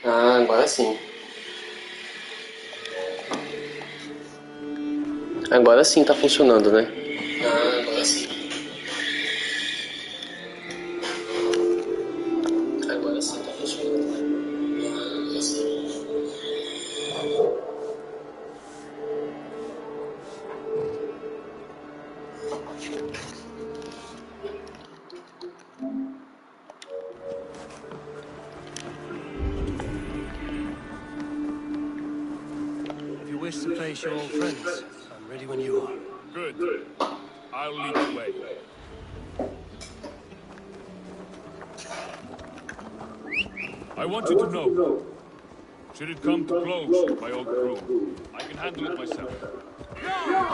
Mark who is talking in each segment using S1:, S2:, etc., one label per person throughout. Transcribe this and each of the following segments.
S1: Ah, agora sim. Agora sim tá funcionando, né? Ah, agora sim. Agora sim tá funcionando, né? Ah, agora sim.
S2: If you wish to face your old friends, I'm ready when you are.
S3: Good. I'll lead the way. I want you to know, should it come to blows with my old crew, I can handle it myself.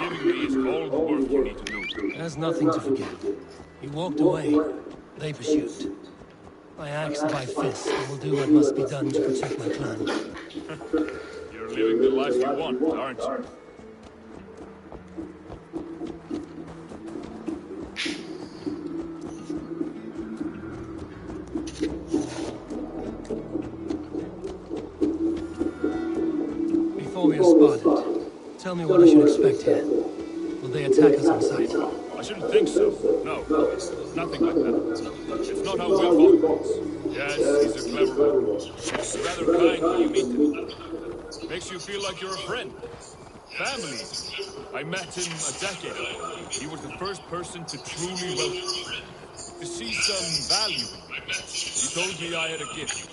S3: Giving me is all the work you need to do.
S2: There's nothing to forget. You walked away. They pursued. By axe or by fist, I will do what must be done to protect my clan.
S3: You're living the life you want, aren't you?
S2: Before we are spotted, tell me what I should expect here. Will they attack us on sight?
S3: I shouldn't think so. No, nothing like that. It's not how Will operates. Yes, he's a clever man. He's rather kind when you meet him. Makes you feel like you're a friend. Family. I met him a decade ago. He was the first person to truly welcome me. To see some value in me. He told me I had a gift.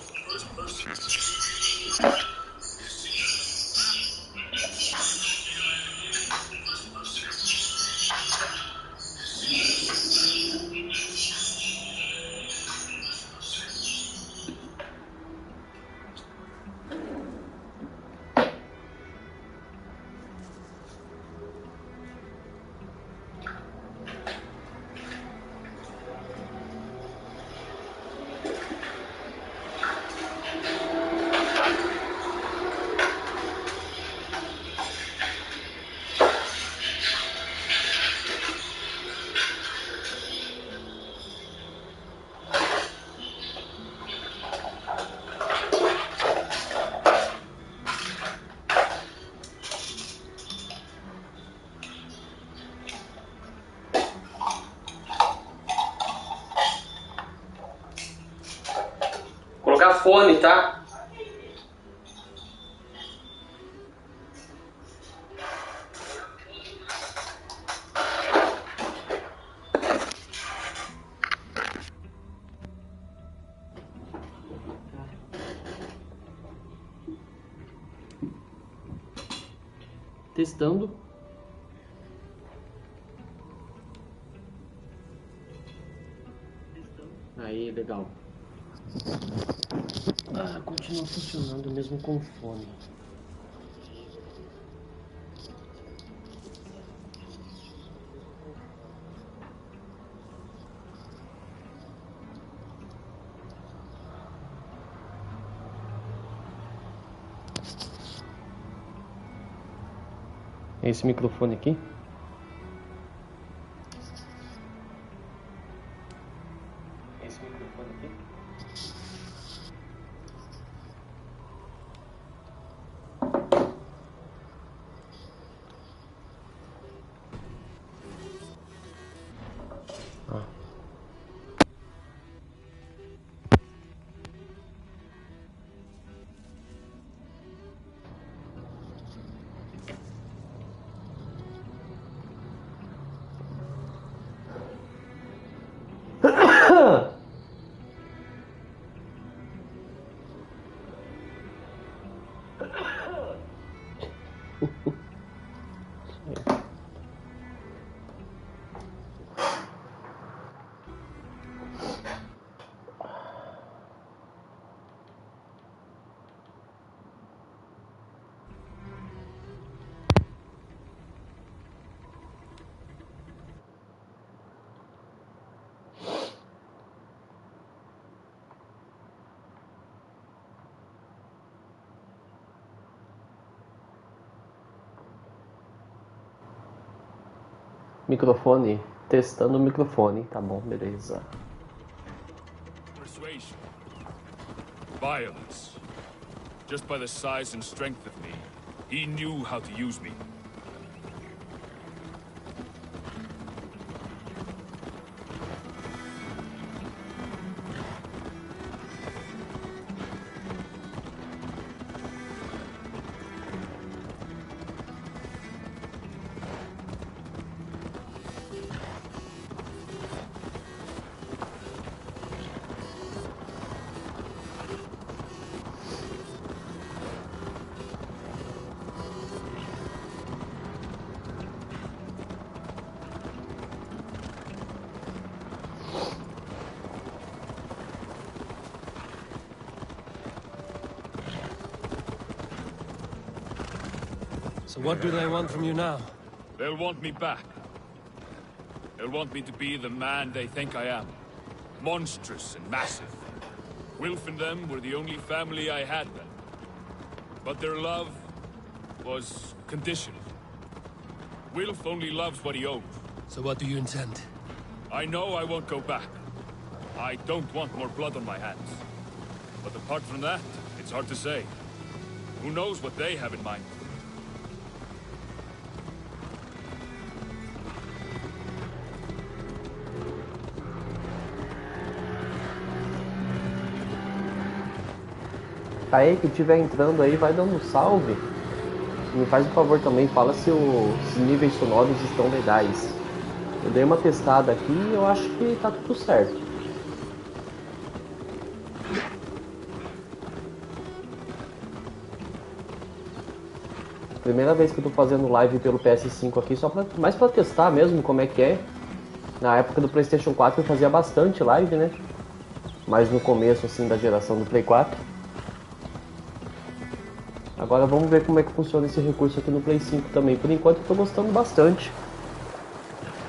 S1: Colocar fone, tá? Testando. Aí, legal. Ah, continua funcionando mesmo com fone. É esse microfone aqui? Esse microfone aqui? Ah.
S4: Microfone. Testando o microfone. Tá bom, beleza.
S3: Persuasion. Violence. Just by the size and strength of me, he knew how to use me.
S2: So what do they want from you now?
S3: They'll want me back. They'll want me to be the man they think I am. Monstrous and massive. Wilf and them were the only family I had then. But their love was conditional. Wilf only loves what he owns.
S2: So what do you intend?
S3: I know I won't go back. I don't want more blood on my hands. But apart from that, it's hard to say. Who knows what they have in mind?
S4: Aí, que estiver entrando aí, vai dando um salve. E me faz um favor também, fala se os níveis sonoros estão legais. Eu dei uma testada aqui e eu acho que tá tudo certo. Primeira vez que eu tô fazendo live pelo PS5 aqui, mais pra testar mesmo como é que é. Na época do PlayStation 4 eu fazia bastante live, né? Mas no começo assim da geração do Play 4. Agora vamos ver como é que funciona esse recurso aqui no Play 5 também. Por enquanto eu tô gostando bastante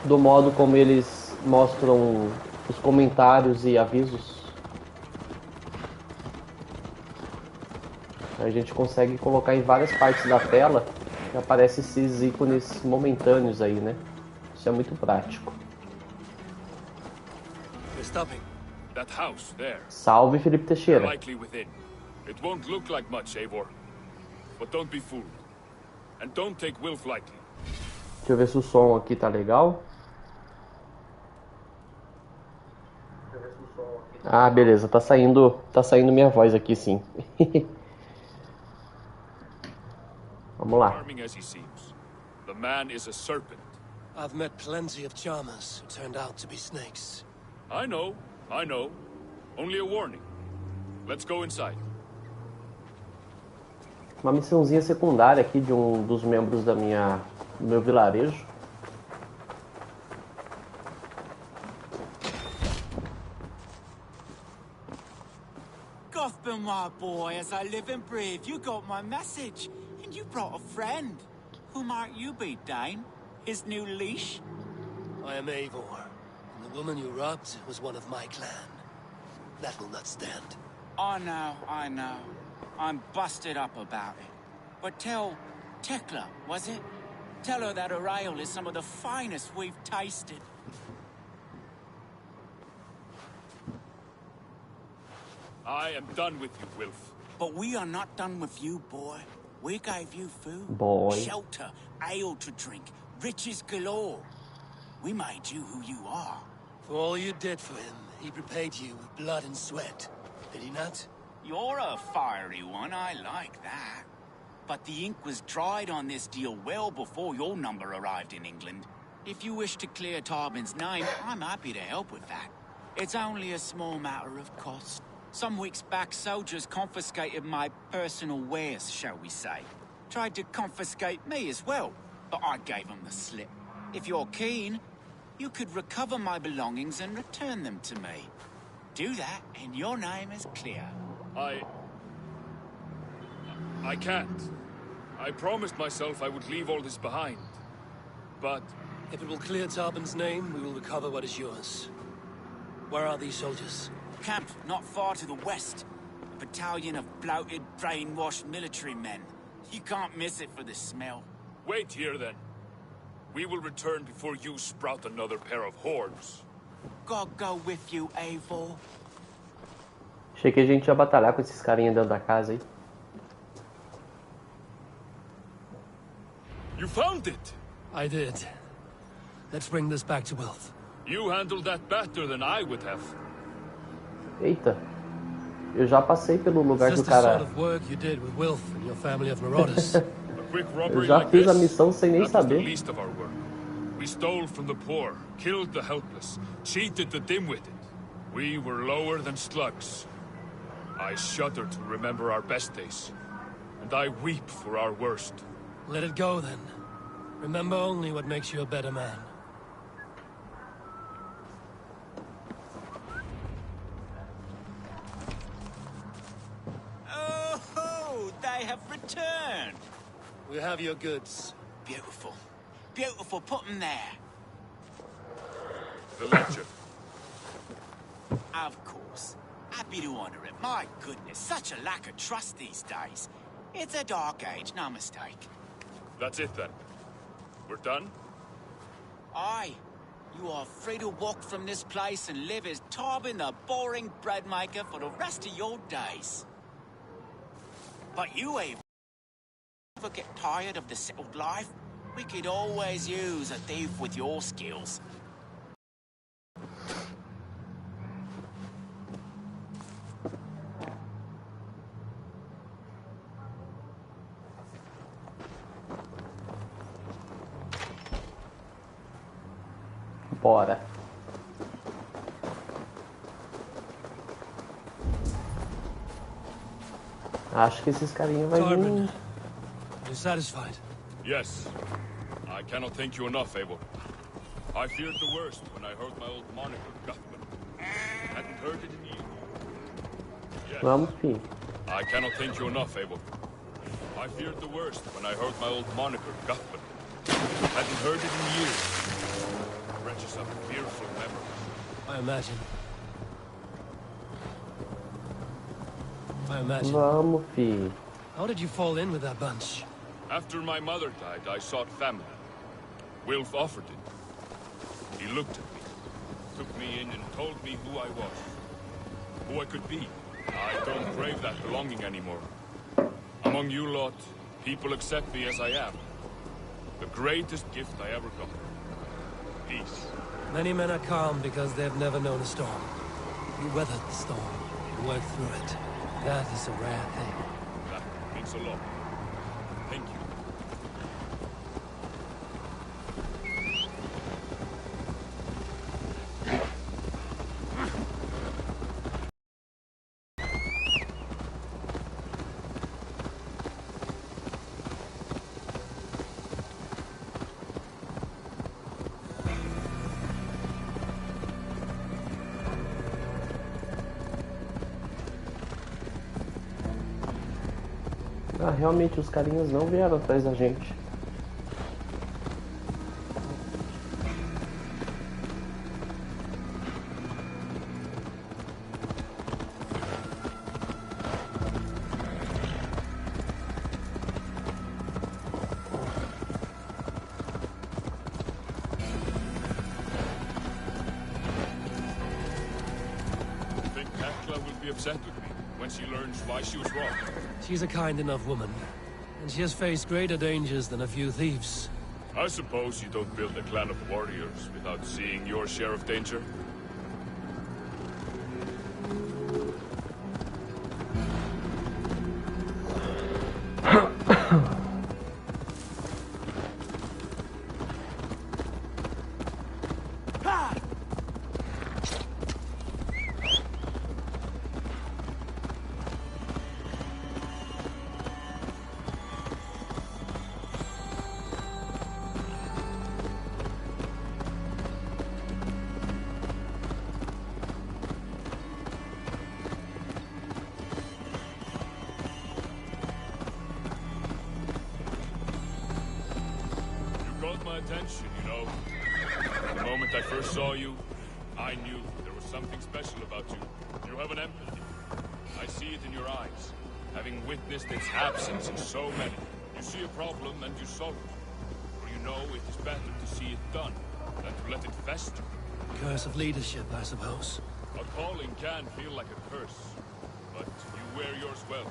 S4: do modo como eles mostram os comentários e avisos. A gente consegue colocar em várias partes da tela e aparece esses ícones momentâneos aí, né? Isso é muito prático.
S3: That house there.
S4: Salve, Felipe Teixeira.
S3: Likely within. It won't look like much, Eivor. But don't be fooled. And don't take Wilf lightly.
S4: Deixa eu ver se o som aqui tá legal. Ah, beleza, tá saindo minha voz aqui sim. Vamos lá.
S3: Charming as he seems, the man is a serpent.
S2: I've met plenty of charmers who turned out to be snakes.
S3: I know. Only a warning. Let's go inside.
S4: Uma missãozinha secundária aqui de um dos membros do meu vilarejo.
S5: Gotham, my boy, as I live and breathe, you got my message. And you brought a friend. Who might you be, Dane? His new leash?
S2: I am Eivor, and the woman you robbed was one of my clan. That will not stand.
S5: I know. I'm busted up about it. But tell Tekla, was it? Tell her that her ale is some of the finest we've tasted.
S3: I am done with you, Wilf.
S5: But we are not done with you, boy. We gave you food, shelter, ale to drink, riches galore. We made you who you are.
S2: For all you did for him, he repaid you with blood and sweat. Did he not?
S5: You're a fiery one, I like that. But the ink was dried on this deal well before your number arrived in England. If you wish to clear Tarbin's name, I'm happy to help with that. It's only a small matter of cost. Some weeks back, soldiers confiscated my personal wares, shall we say. Tried to confiscate me as well, but I gave them the slip. If you're keen, you could recover my belongings and return them to me. Do that, and your name is clear.
S3: I can't. I promised myself I would leave all this behind. But
S2: if it will clear Tarbin's name, we will recover what is yours. Where are these soldiers?
S5: Camped not far to the west. A battalion of bloated, brainwashed military men. You can't miss it for the smell.
S3: Wait here, then. We will return before you sprout another pair of horns.
S5: God go with you, Eivor.
S4: Achei que a gente ia batalhar com esses carinhas dentro da casa aí.
S3: You found it!
S2: I did. Let's bring this back to Wilf.
S3: You handled that better than I would have.
S4: Eita. Eu já passei pelo lugar
S2: Is
S4: do
S2: this the
S4: cara.
S2: sort of work you did with Wilf and your family of marauders?
S3: A quick
S4: Eu
S3: robbery
S4: já
S3: like
S4: fiz a
S3: this,
S4: missão sem nem
S3: that was the
S4: saber.
S3: least of our work. We stole from the poor, killed the helpless, cheated the dim-witted. We were lower than slugs. I shudder to remember our best days, and I weep for our worst.
S2: Let it go, then. Remember only what makes you a better man.
S5: Oh, they have returned.
S2: We have your goods.
S5: Beautiful. Beautiful, put them there.
S3: The ledger.
S5: Of course. Happy to honor it. My goodness, such a lack of trust these days. It's a dark age, no mistake.
S3: That's it then. We're done?
S5: Aye. You are free to walk from this place and live as Tarbin the boring bread maker for the rest of your days. But you, Eivor, ever get tired of the settled life? We could always use a thief with your skills.
S4: Bora. Acho que esses carinhas vai vir.
S2: Tarbin, are you satisfied?
S3: Yes. I cannot thank you enough, Eivor. I feared the worst when I heard my old moniker, Guthman. Hadn't heard it in years. Yes.
S4: Vamos, filho.
S3: I cannot thank you enough, Eivor. I feared the worst when I heard my old moniker, Guthman. Hadn't heard it in years. Wrenches up fearful memories.
S2: I imagine. I imagine.
S4: Vamos, filho.
S2: How did you fall in with that bunch?
S3: After my mother died, I sought family. Wilf offered it. He looked at me, took me in and told me who I was. Who I could be. I don't crave that belonging anymore. Among you lot, people accept me as I am. The greatest gift I ever got. Peace.
S2: Many men are calm because they've never known a storm. You weathered the storm and worked through it. That is a rare thing.
S3: That means a lot. Thank you.
S4: Ah, realmente os carinhas não vieram atrás da gente.
S3: I think Hekla will be upset with me when she learns why she was wrong.
S2: She's a kind enough woman, and she has faced greater dangers than a few thieves.
S3: I suppose you don't build a clan of warriors without seeing your share of danger? My attention, you know. The moment I first saw you, I knew there was something special about you. You have an empathy. I see it in your eyes, having witnessed its absence in so many. You see a problem and you solve it. Or you know it is better to see it done than to let it fester.
S2: Curse of leadership, I suppose.
S3: A calling can feel like a curse, but you wear yours well.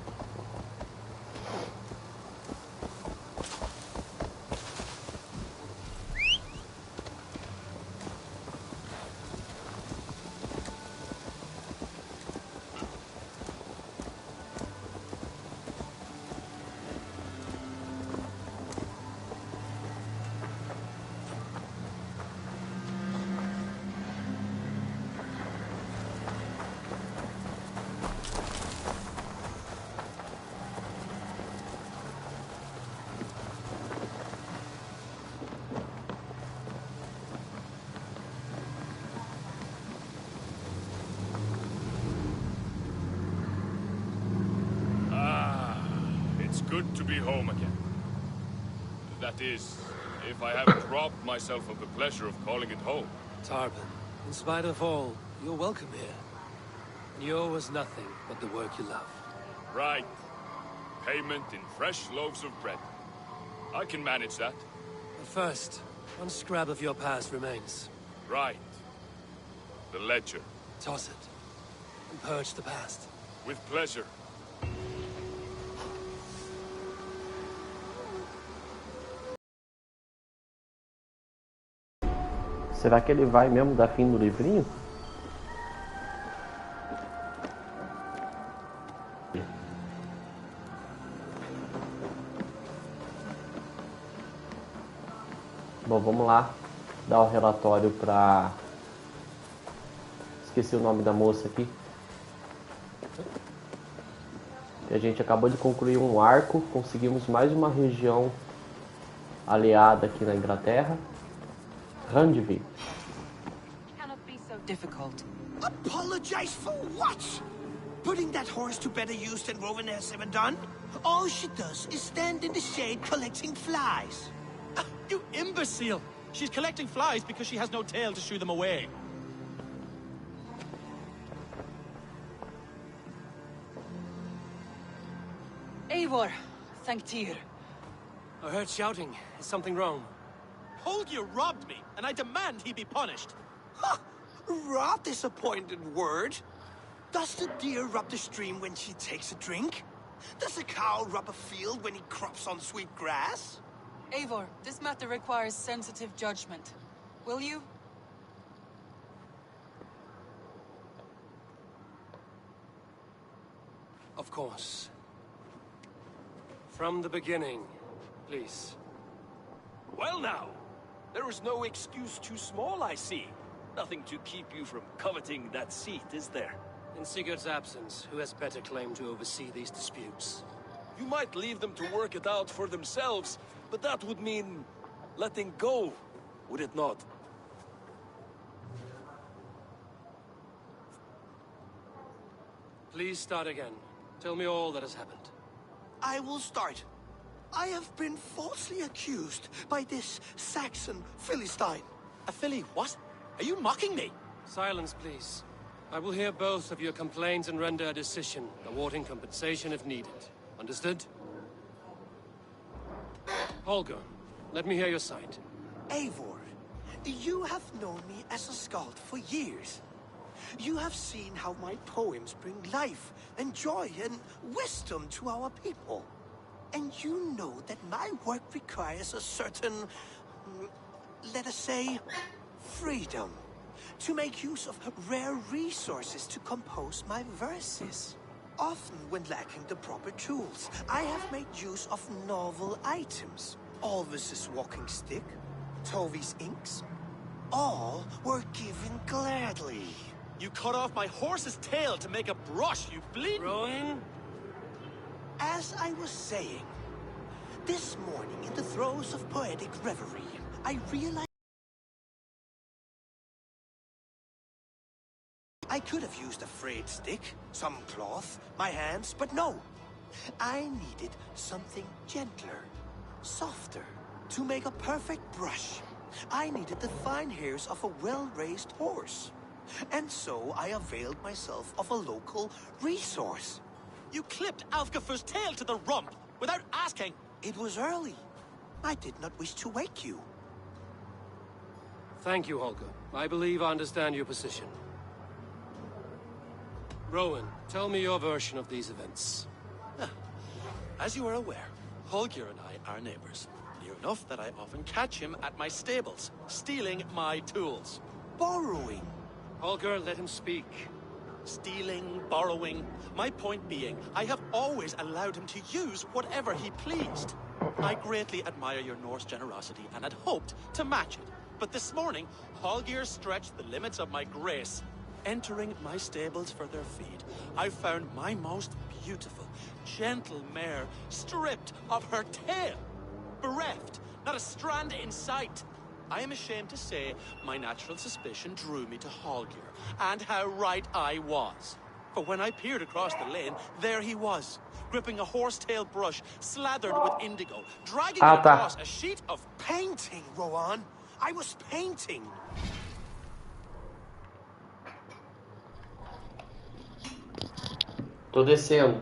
S3: It's good to be home again. That is, if I haven't robbed myself of the pleasure of calling it home.
S2: Tarban, in spite of all, you're welcome here. And yours was nothing but the work you love.
S3: Right. Payment in fresh loaves of bread. I can manage that.
S2: But first, one scrap of your past remains.
S3: Right. The ledger.
S2: Toss it, and purge the past.
S3: With pleasure.
S4: Será que ele vai mesmo dar fim no livrinho? Bom, vamos lá dar o relatório para... Esqueci o nome da moça aqui. A gente acabou de concluir um arco, conseguimos mais uma região aliada aqui na Inglaterra. Vire.
S6: Cannot be so difficult.
S1: Apologize for what? Putting that horse to better use than Rowan has ever done? All she does is stand in the shade collecting flies.
S7: You imbecile! She's collecting flies because she has no tail to shoo them away.
S6: Eivor, thank Tyr.
S2: I heard shouting. Is something wrong?
S7: Holger robbed me, and I demand he be punished.
S1: Huh. Robbed is a pointed word. Does the deer rub the stream when she takes a drink? Does a cow rub a field when he crops on sweet grass?
S6: Eivor, this matter requires sensitive judgment. Will you?
S2: Of course. From the beginning, please.
S8: Well now, there is no excuse too small, I see. Nothing to keep you from coveting that seat, is there?
S2: In Sigurd's absence, who has better claim to oversee these disputes?
S8: You might leave them to work it out for themselves, but that would mean letting go, would it not?
S2: Please start again. Tell me all that has happened.
S1: I will start. I have been falsely accused by this Saxon Philistine.
S7: A filly what? Are you mocking me?
S2: Silence, please. I will hear both of your complaints and render a decision, awarding compensation if needed. Understood? Holger, let me hear your side.
S1: Eivor, you have known me as a skald for years. You have seen how my poems bring life and joy and wisdom to our people. And you know that my work requires a certain, let us say, freedom. To make use of rare resources to compose my verses. Often when lacking the proper tools, I have made use of novel items. Alvis's walking stick, Tovi's inks, all were given gladly.
S7: You cut off my horse's tail to make a brush, you bleed.
S2: Rowan?
S1: As I was saying, this morning in the throes of poetic reverie, I realized I could have used a frayed stick, some cloth, my hands, but no. I needed something gentler, softer, to make a perfect brush. I needed the fine hairs of a well-raised horse. And so I availed myself of a local resource.
S7: You clipped Alfgafur's tail to the rump without asking.
S1: It was early, I did not wish to wake you.
S2: Thank you, Holger. I believe I understand your position. Rowan, tell me your version of these events.
S7: As you are aware, Holger and I are neighbors. Near enough that I often catch him at my stables, stealing my tools.
S1: Borrowing.
S2: Holger, let him speak.
S7: Stealing, borrowing. My point being, I have always allowed him to use whatever he pleased. I greatly admire your Norse generosity and had hoped to match it. But this morning, Holger stretched the limits of my grace. Entering my stables for their feed, I found my most beautiful, gentle mare stripped of her tail. Bereft, not a strand in sight. I am ashamed to say my natural suspicion drew me to Holger, and how right I was. For when I peered across the lane, there he was, gripping a horsetail brush slathered with indigo, dragging across a sheet of
S1: painting, Rowan. I was painting.
S4: Tô descendo.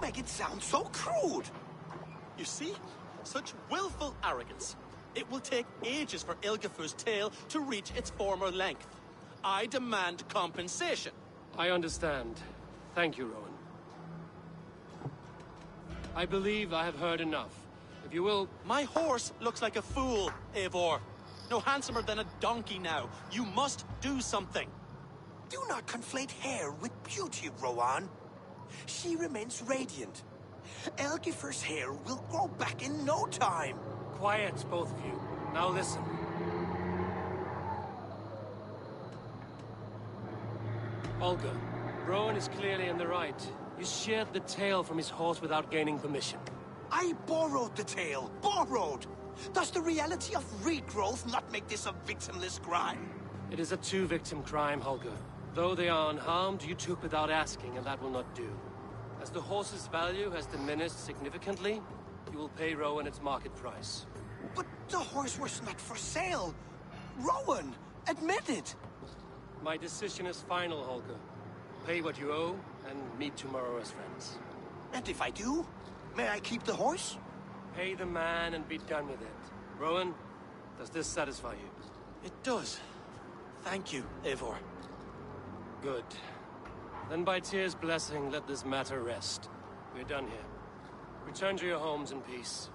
S1: make it sound so crude?
S7: You see? Such willful arrogance. It will take ages for Ilgifu's tail to reach its former length. I demand compensation.
S2: I understand. Thank you, Rowan. I believe I have heard enough. If you will...
S7: My horse looks like a fool, Eivor. No handsomer than a donkey now. You must do something.
S1: Do not conflate hair with beauty, Rowan. She remains radiant. Elgifer's hair will grow back in no time.
S2: Quiet, both of you. Now listen. Olga, Rowan is clearly in the right. You sheared the tail from his horse without gaining permission.
S1: I borrowed the tail. Borrowed! Does the reality of regrowth not make this a victimless crime?
S2: It is a two-victim crime, Holger. Though they are unharmed, you took without asking, and that will not do. As the horse's value has diminished significantly, you will pay Rowan its market price.
S1: But the horse was not for sale. Rowan, admit it.
S2: My decision is final, Holger. Pay what you owe, and meet tomorrow as friends.
S1: And if I do, may I keep the horse?
S2: Pay the man and be done with it. Rowan, does this satisfy you?
S7: It does. Thank you, Eivor.
S2: Good. Then by Tyr's blessing, let this matter rest. We're done here. Return to your homes in peace.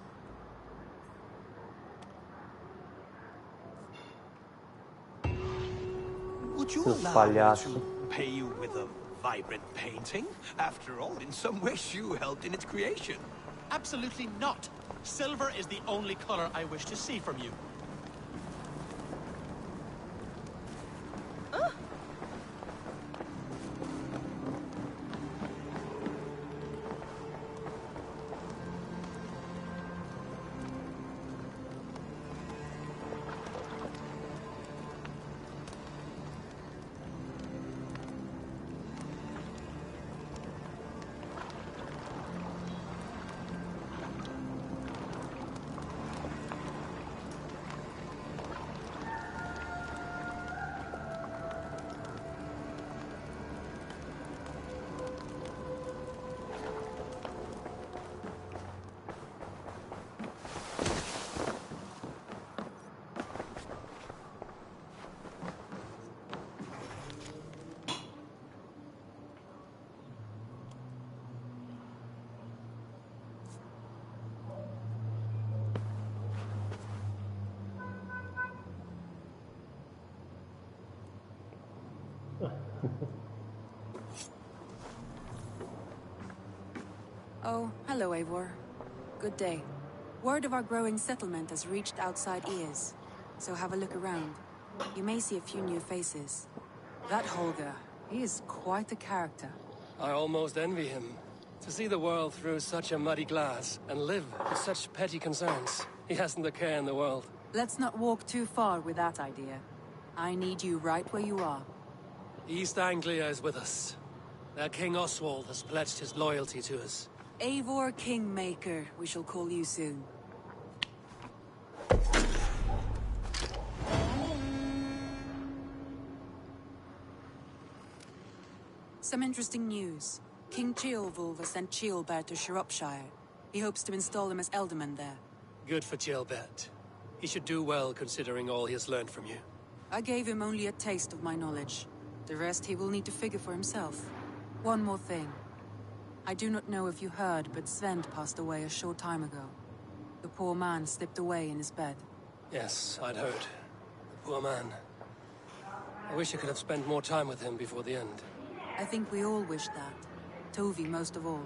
S1: Would you
S4: Seus
S1: allow me
S4: palhaços.
S1: to pay you with a vibrant painting? After all, in some ways you helped in its creation.
S7: Absolutely not. Silver is the only color I wish to see from you.
S9: Oh, hello, Eivor. Good day. Word of our growing settlement has reached outside ears, so have a look around. You may see a few new faces. That Holger, he is quite a character.
S2: I almost envy him. To see the world through such a muddy glass and live with such petty concerns. He hasn't a care in the world.
S9: Let's not walk too far with that idea. I need you right where you are.
S2: East Anglia is with us. Their King Oswald has pledged his loyalty to us.
S9: Eivor Kingmaker, we shall call you soon. Some interesting news. King Ceolwulf has sent Ceolbert to Shropshire. He hopes to install him as Elderman there.
S2: Good for Ceolbert. He should do well considering all he has learned from you.
S9: I gave him only a taste of my knowledge. The rest he will need to figure for himself. One more thing. I do not know if you heard, but Sven passed away a short time ago. The poor man slipped away in his bed.
S2: Yes, I'd heard. The poor man. I wish I could have spent more time with him before the end.
S9: I think we all wish that. Tovi most of all.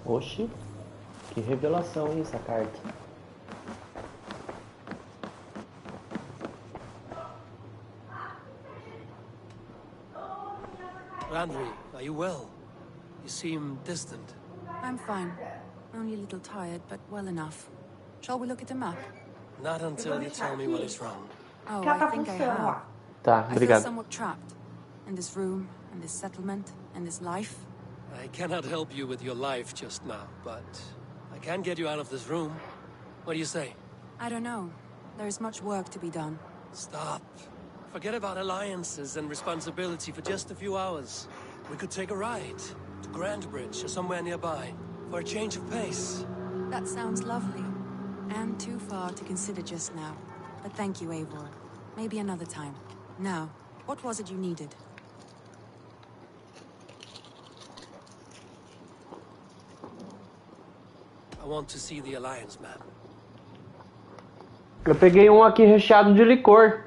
S4: Oxi, que revelação hein, essa carta.
S2: Landry, are you well? You seem distant.
S9: I'm fine. Only a little tired, but well enough. Shall we look at the map?
S2: Not until you tell me what is wrong.
S9: Oh, I think I have.
S4: Tá,
S9: I feel
S4: obrigado.
S9: somewhat trapped. In this room, in this settlement, in this life.
S2: I cannot help you with your life just now, but I can get you out of this room. What do you say?
S9: I don't know. There is much work to be done.
S2: Stop. Forget about alliances and responsibility for just a few hours. We could take a ride to Grandbridge or somewhere nearby for a change of pace.
S9: That sounds lovely. And too far to consider just now. But thank you, Eivor. Maybe another time. Now, what was it you needed?
S2: I want to see the Alliance map.
S4: Eu peguei um aqui recheado de licor.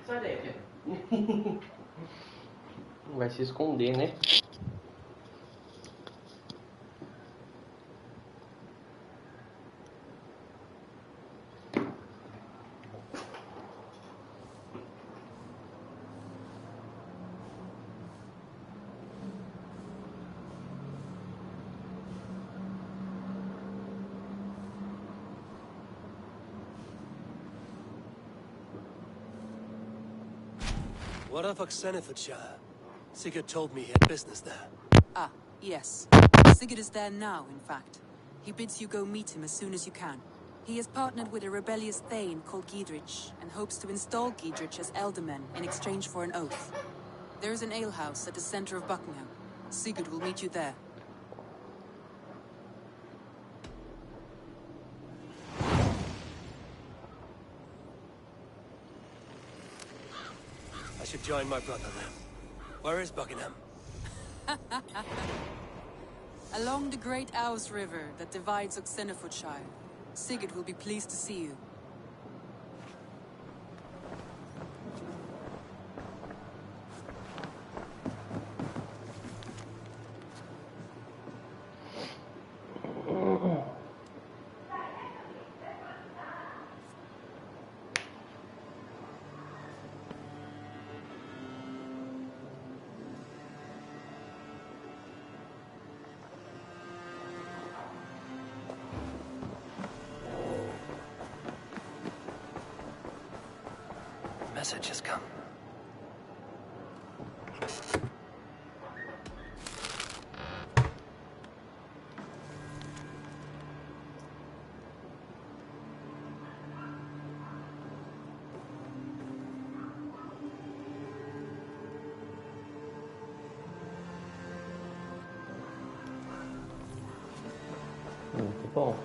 S4: Sai daí, filho. Vai se esconder, né?
S2: What of Oxenfordshire? Sigurd told me he had business there.
S9: Ah, yes. Sigurd is there now, in fact. He bids you go meet him as soon as you can. He has partnered with a rebellious Thane called Giedrich, and hopes to install Giedrich as Elderman in exchange for an oath. There is an alehouse at the center of Buckingham. Sigurd will meet you there.
S2: I should join my brother then. Where is Buckingham?
S9: Along the great Ouse River that divides Oxenfordshire. Sigurd will be pleased to see you.
S2: Message has come.
S4: Muito bom.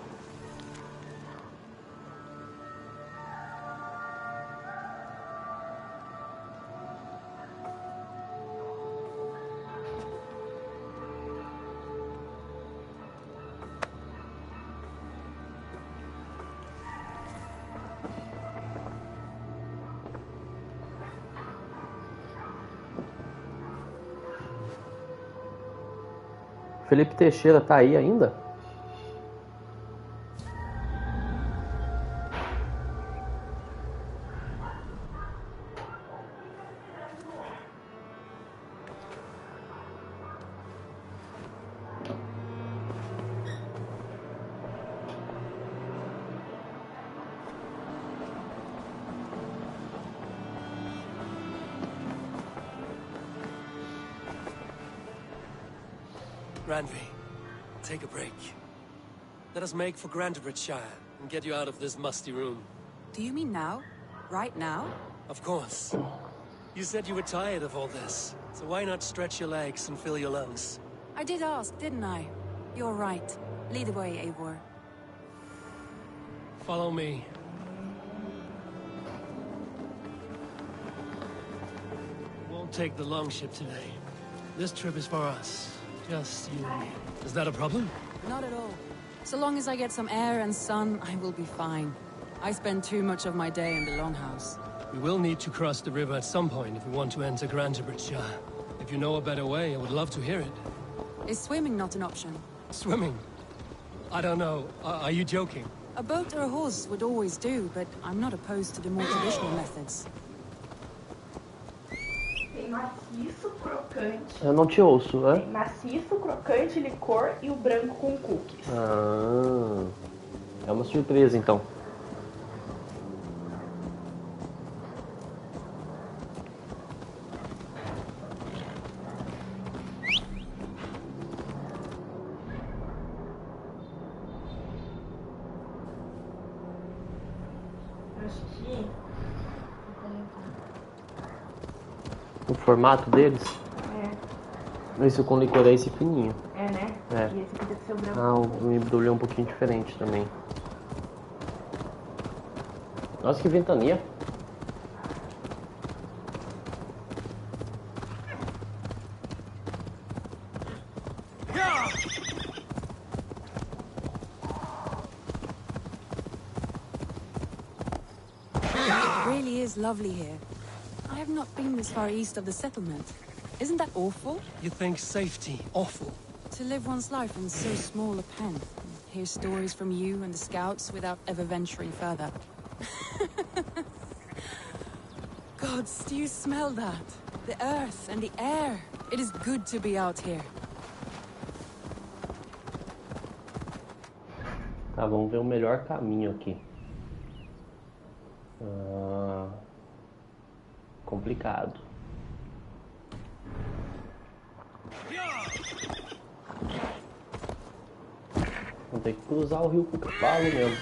S4: Felipe Teixeira tá aí ainda?
S2: Randvi, take a break. Let us make for Grandbridgeshire and get you out of this musty room.
S9: Do you mean now? Right now?
S2: Of course. You said you were tired of all this, so why not stretch your legs and fill your lungs?
S9: I did ask, didn't I? You're right. Lead the way, Eivor.
S2: Follow me. Won't take the longship today. This trip is for us. Just you and me. Is that a problem?
S9: Not at all. So long as I get some air and sun, I will be fine. I spend too much of my day in the Longhouse.
S2: We will need to cross the river at some point if we want to enter Grantebridge. If you know a better way, I would love to hear it.
S9: Is swimming not an option?
S2: Swimming? I don't know. Are you joking?
S9: A boat or a horse would always do, but I'm not opposed to the more traditional methods.
S10: Tem maciço, crocante.
S4: Eu não te ouço, né?
S10: Tem maciço, crocante, licor e o branco com cookies.
S4: Ah, é uma surpresa então. O formato deles? É. Esse com licor é esse fininho.
S10: É, né?
S4: É.
S10: E esse aqui deve ser o branco.
S4: Ah, o embrulho é um pouquinho diferente também. Nossa, que ventania.
S9: It really is lovely here. I have not been this far east of the settlement. Isn't that awful?
S2: You think safety awful?
S9: To live one's life in so small a pen. Hear stories from you and the scouts without ever venturing further. Gods, do you smell that? The earth and the air. It is good to be out here.
S4: Tá, vamos ver o melhor caminho aqui. Complicado. Vamos ter que cruzar o rio com o cavalo mesmo.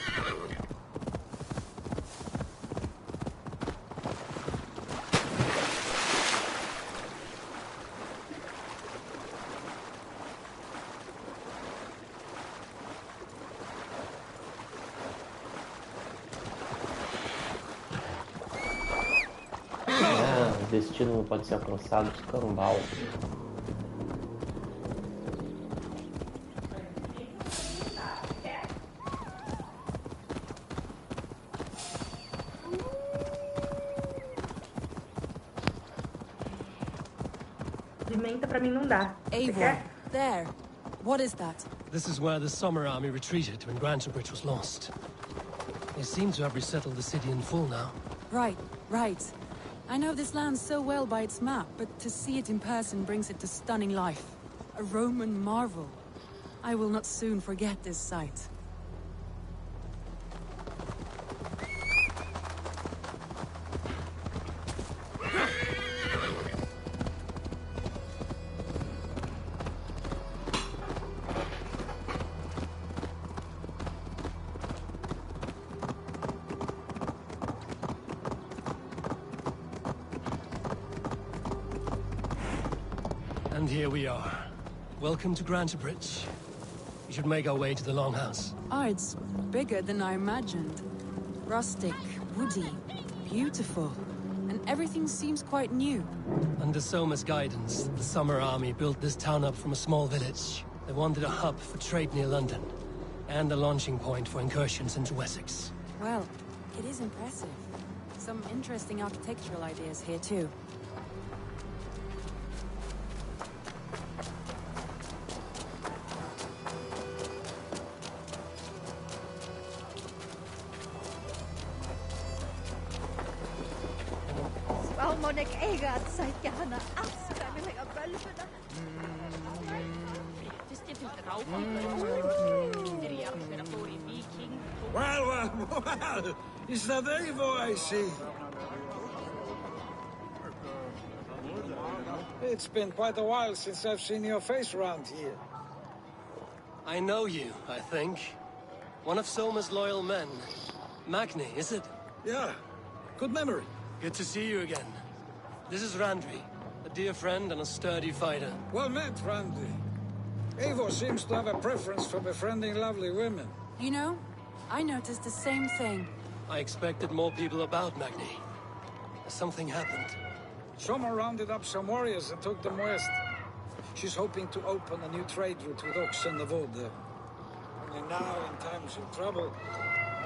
S4: O destino não pode ser alcançado de cambal.
S10: Pimenta pra mim não dá. Você
S9: Eivor,
S10: quer?
S9: there. What is that?
S2: This is where the Summer Army retreated when Grantebridge was lost. They seem to have resettled the city in full now.
S9: Right, right. I know this land so well by its map, but to see it in person brings it to stunning life. A Roman marvel. I will not soon forget this sight.
S2: And here we are. Welcome to Grantebridge. We should make our way to the Longhouse.
S9: Ah, it's bigger than I imagined. Rustic, woody, beautiful. And everything seems quite new.
S2: Under Soma's guidance, the Summer Army built this town up from a small village. They wanted a hub for trade near London, and a launching point for incursions into Wessex.
S9: Well, it is impressive. Some interesting architectural ideas here too.
S11: Well, is that Eivor I see? It's been quite a while since I've seen your face around here.
S2: I know you, I think. One of Soma's loyal men. Magni, is it?
S11: Yeah, good memory.
S2: Good to see you again. This is Randvi, a dear friend and a sturdy fighter.
S11: Well met, Randvi. Eivor seems to have a preference for befriending lovely women.
S9: You know, I noticed the same thing.
S2: I expected more people about Magni. Something happened.
S11: Soma rounded up some warriors and took them west. She's hoping to open a new trade route with Ox and the Voda. Only now, in times of trouble,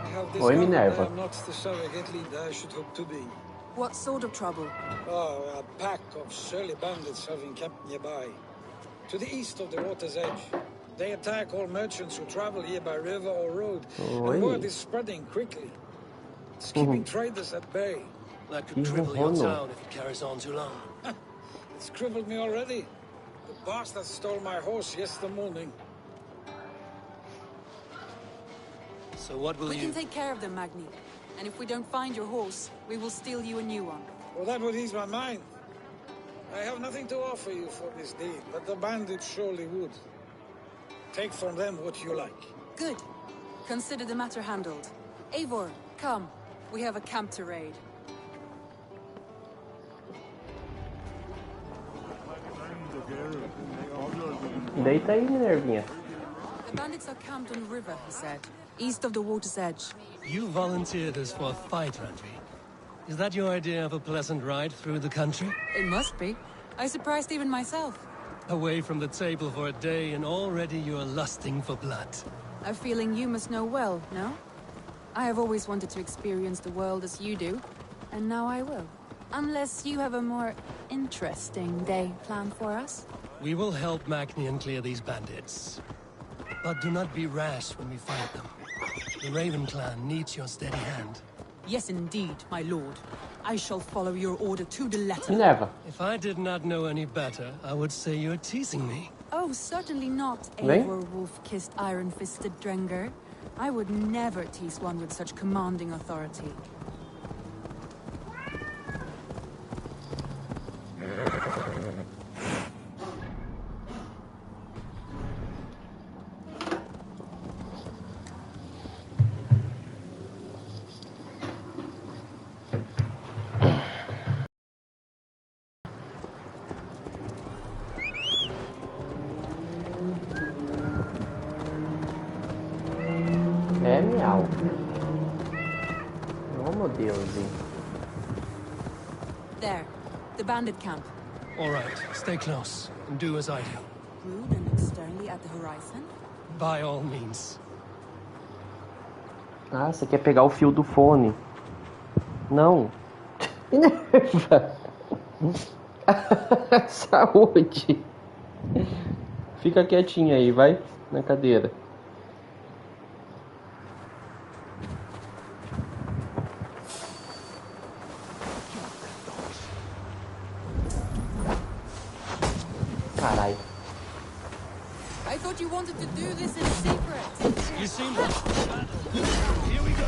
S11: I have
S4: Oi,
S11: discovered
S4: Minerva.
S11: I am not the surrogate leader I should hope to be.
S9: What sort of trouble?
S11: Oh, a pack of surly bandits have encamped nearby. To the east of the water's edge. They attack all merchants who travel here by river or road.
S4: Oi.
S11: And word is spreading quickly. It's keeping traders at bay.
S2: That could cripple your town if it carries on too long.
S11: It's crippled me already. The bastard stole my horse yesterday morning.
S2: So what will
S9: We
S2: you...
S9: can take care of them, Magni. And if we don't find your horse, we will steal you a new one.
S11: Well, that would ease my mind. I have nothing to offer you for this deed, but the bandits surely would. Take from them what you like.
S9: Good. Consider the matter handled. Eivor, come. We have a camp to raid.
S4: Deita aí, Minervinha.
S9: The bandits are camped on the river, he said. East of the water's edge.
S2: You volunteered us for a fight, Randvi. Is that your idea of a pleasant ride through the country?
S9: It must be. I surprised even myself.
S2: Away from the table for a day and already you're lusting for blood.
S9: A feeling you must know well, no? I have always wanted to experience the world as you do, and now I will. Unless you have a more interesting day planned for us?
S2: We will help Magnian clear these bandits. But do not be rash when we fight them. The Raven clan needs your steady hand.
S9: Yes, indeed, my lord. I shall follow your order to the letter.
S4: Never.
S2: If I did not know any better, I would say you're teasing me.
S9: Oh, certainly not,
S4: Right?
S9: Eivor wolf-kissed iron-fisted Drenger. I would never tease one with such commanding authority.
S4: É miau. Oh, meu Deus.
S9: There, the bandit camp.
S2: All right, stay close and do as I do.
S9: Rude and externally at the horizon?
S2: By all means.
S4: Ah, você quer pegar o fio do fone. Não. Minerva. Saúde. Fica quietinha aí, vai na cadeira. Carai.
S9: I thought you wanted to do this in secret.
S2: You seem to... Here we go.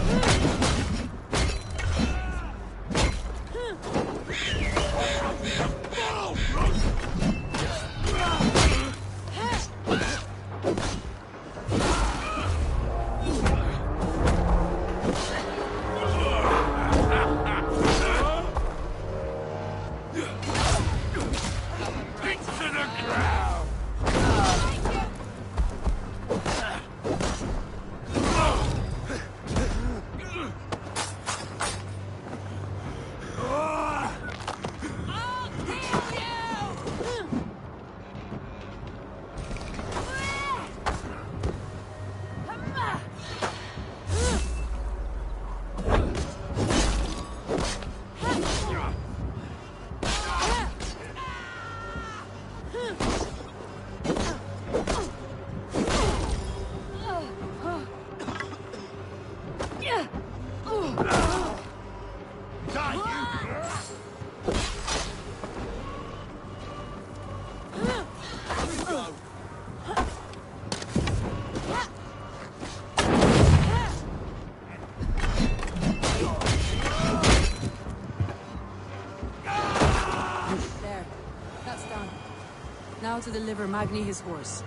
S9: Now to deliver Magni his horse.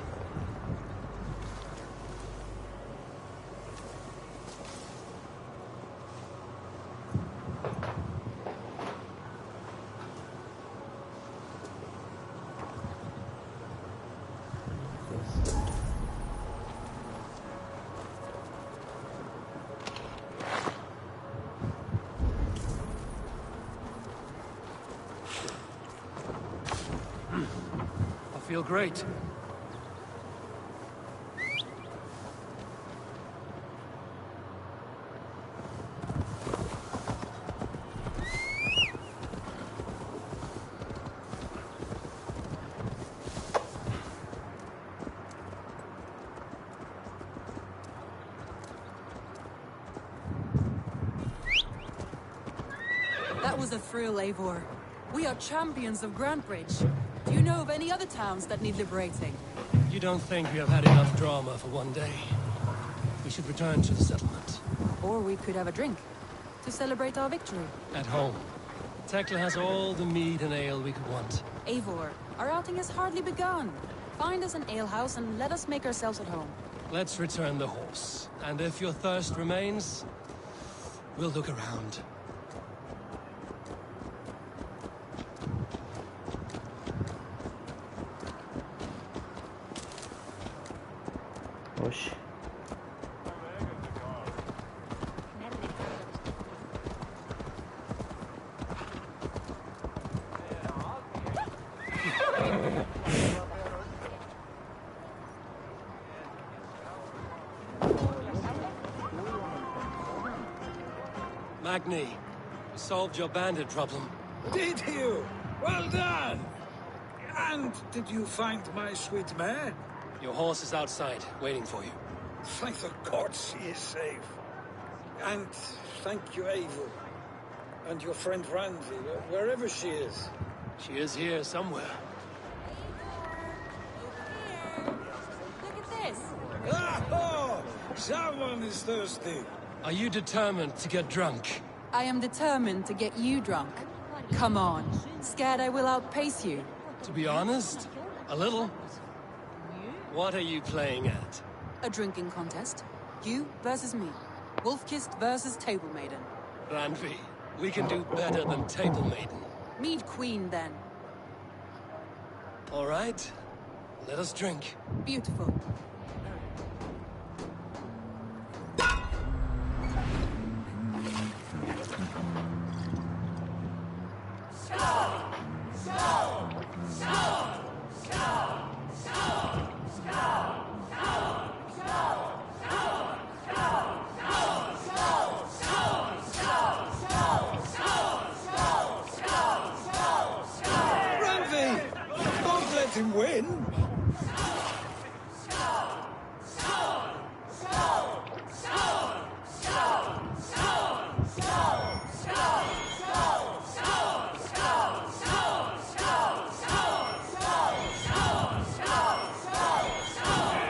S2: I feel great.
S9: That was a thrill, Eivor. We are champions of Grantbridge. Do you know of any other towns that need liberating?
S2: You don't think we have had enough drama for one day? We should return to the settlement.
S9: Or we could have a drink to celebrate our victory.
S2: At home. Tekla has all the mead and ale we could want.
S9: Eivor, our outing has hardly begun. Find us an alehouse and let us make ourselves at home.
S2: Let's return the horse. And if your thirst remains, we'll look around.
S4: Oxi.
S2: Magni, you solved your bandit problem.
S11: Did you? Well done! And did you find my sweet mare?
S2: Your horse is outside, waiting for you.
S11: Thank the gods she is safe. And thank you, Eivor. And your friend Randi, wherever she is.
S2: She is here somewhere.
S9: Look at this!
S11: Oh! Someone is thirsty.
S2: Are you determined to get drunk?
S9: I am determined to get you drunk. Come on. Scared I will outpace you?
S2: To be honest, a little. What are you playing at?
S9: A drinking contest. You versus me. Wolf-kissed versus Table Maiden.
S2: Randvi, we can do better than Table Maiden.
S9: Mead Queen, then.
S2: All right. Let us drink.
S9: Beautiful.
S11: Him win.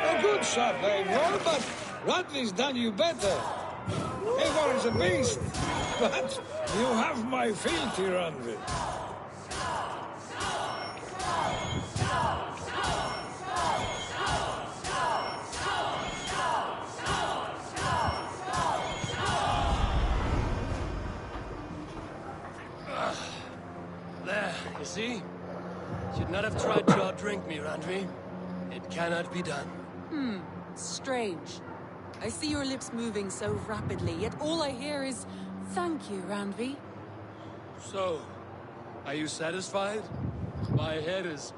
S11: A good shot, Eivor, but Radley's done you better. Eivor is a beast, but you have my fealty, Randvi.
S2: See? Should not have tried to outdrink me, Randvi. It cannot be done.
S9: Strange. I see your lips moving so rapidly, yet all I hear is, thank you, Randvi.
S2: So, are you satisfied? My head is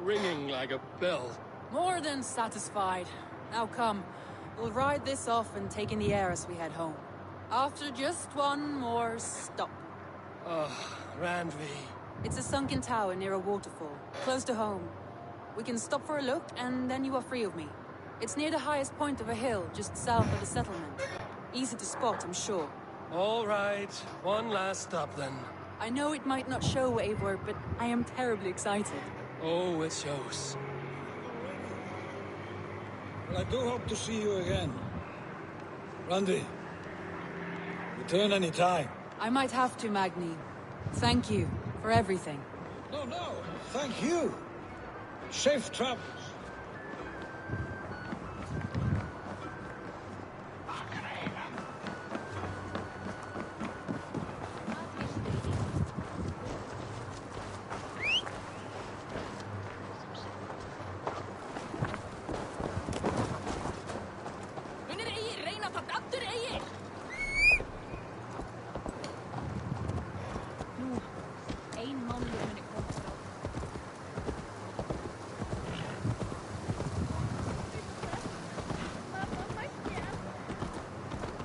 S2: ringing like a bell.
S9: More than satisfied. Now come, we'll ride this off and take in the air as we head home. After just one more stop.
S2: Randvi.
S9: It's a sunken tower near a waterfall, close to home. We can stop for a look, and then you are free of me. It's near the highest point of a hill, just south of the settlement. Easy to spot, I'm sure.
S2: All right, one last stop then.
S9: I know it might not show, Eivor, but I am terribly excited.
S2: Oh, it shows.
S11: Well, I do hope to see you again. Randi, return any time.
S9: I might have to, Magni. Thank you for everything.
S11: No, thank you. Safe travels.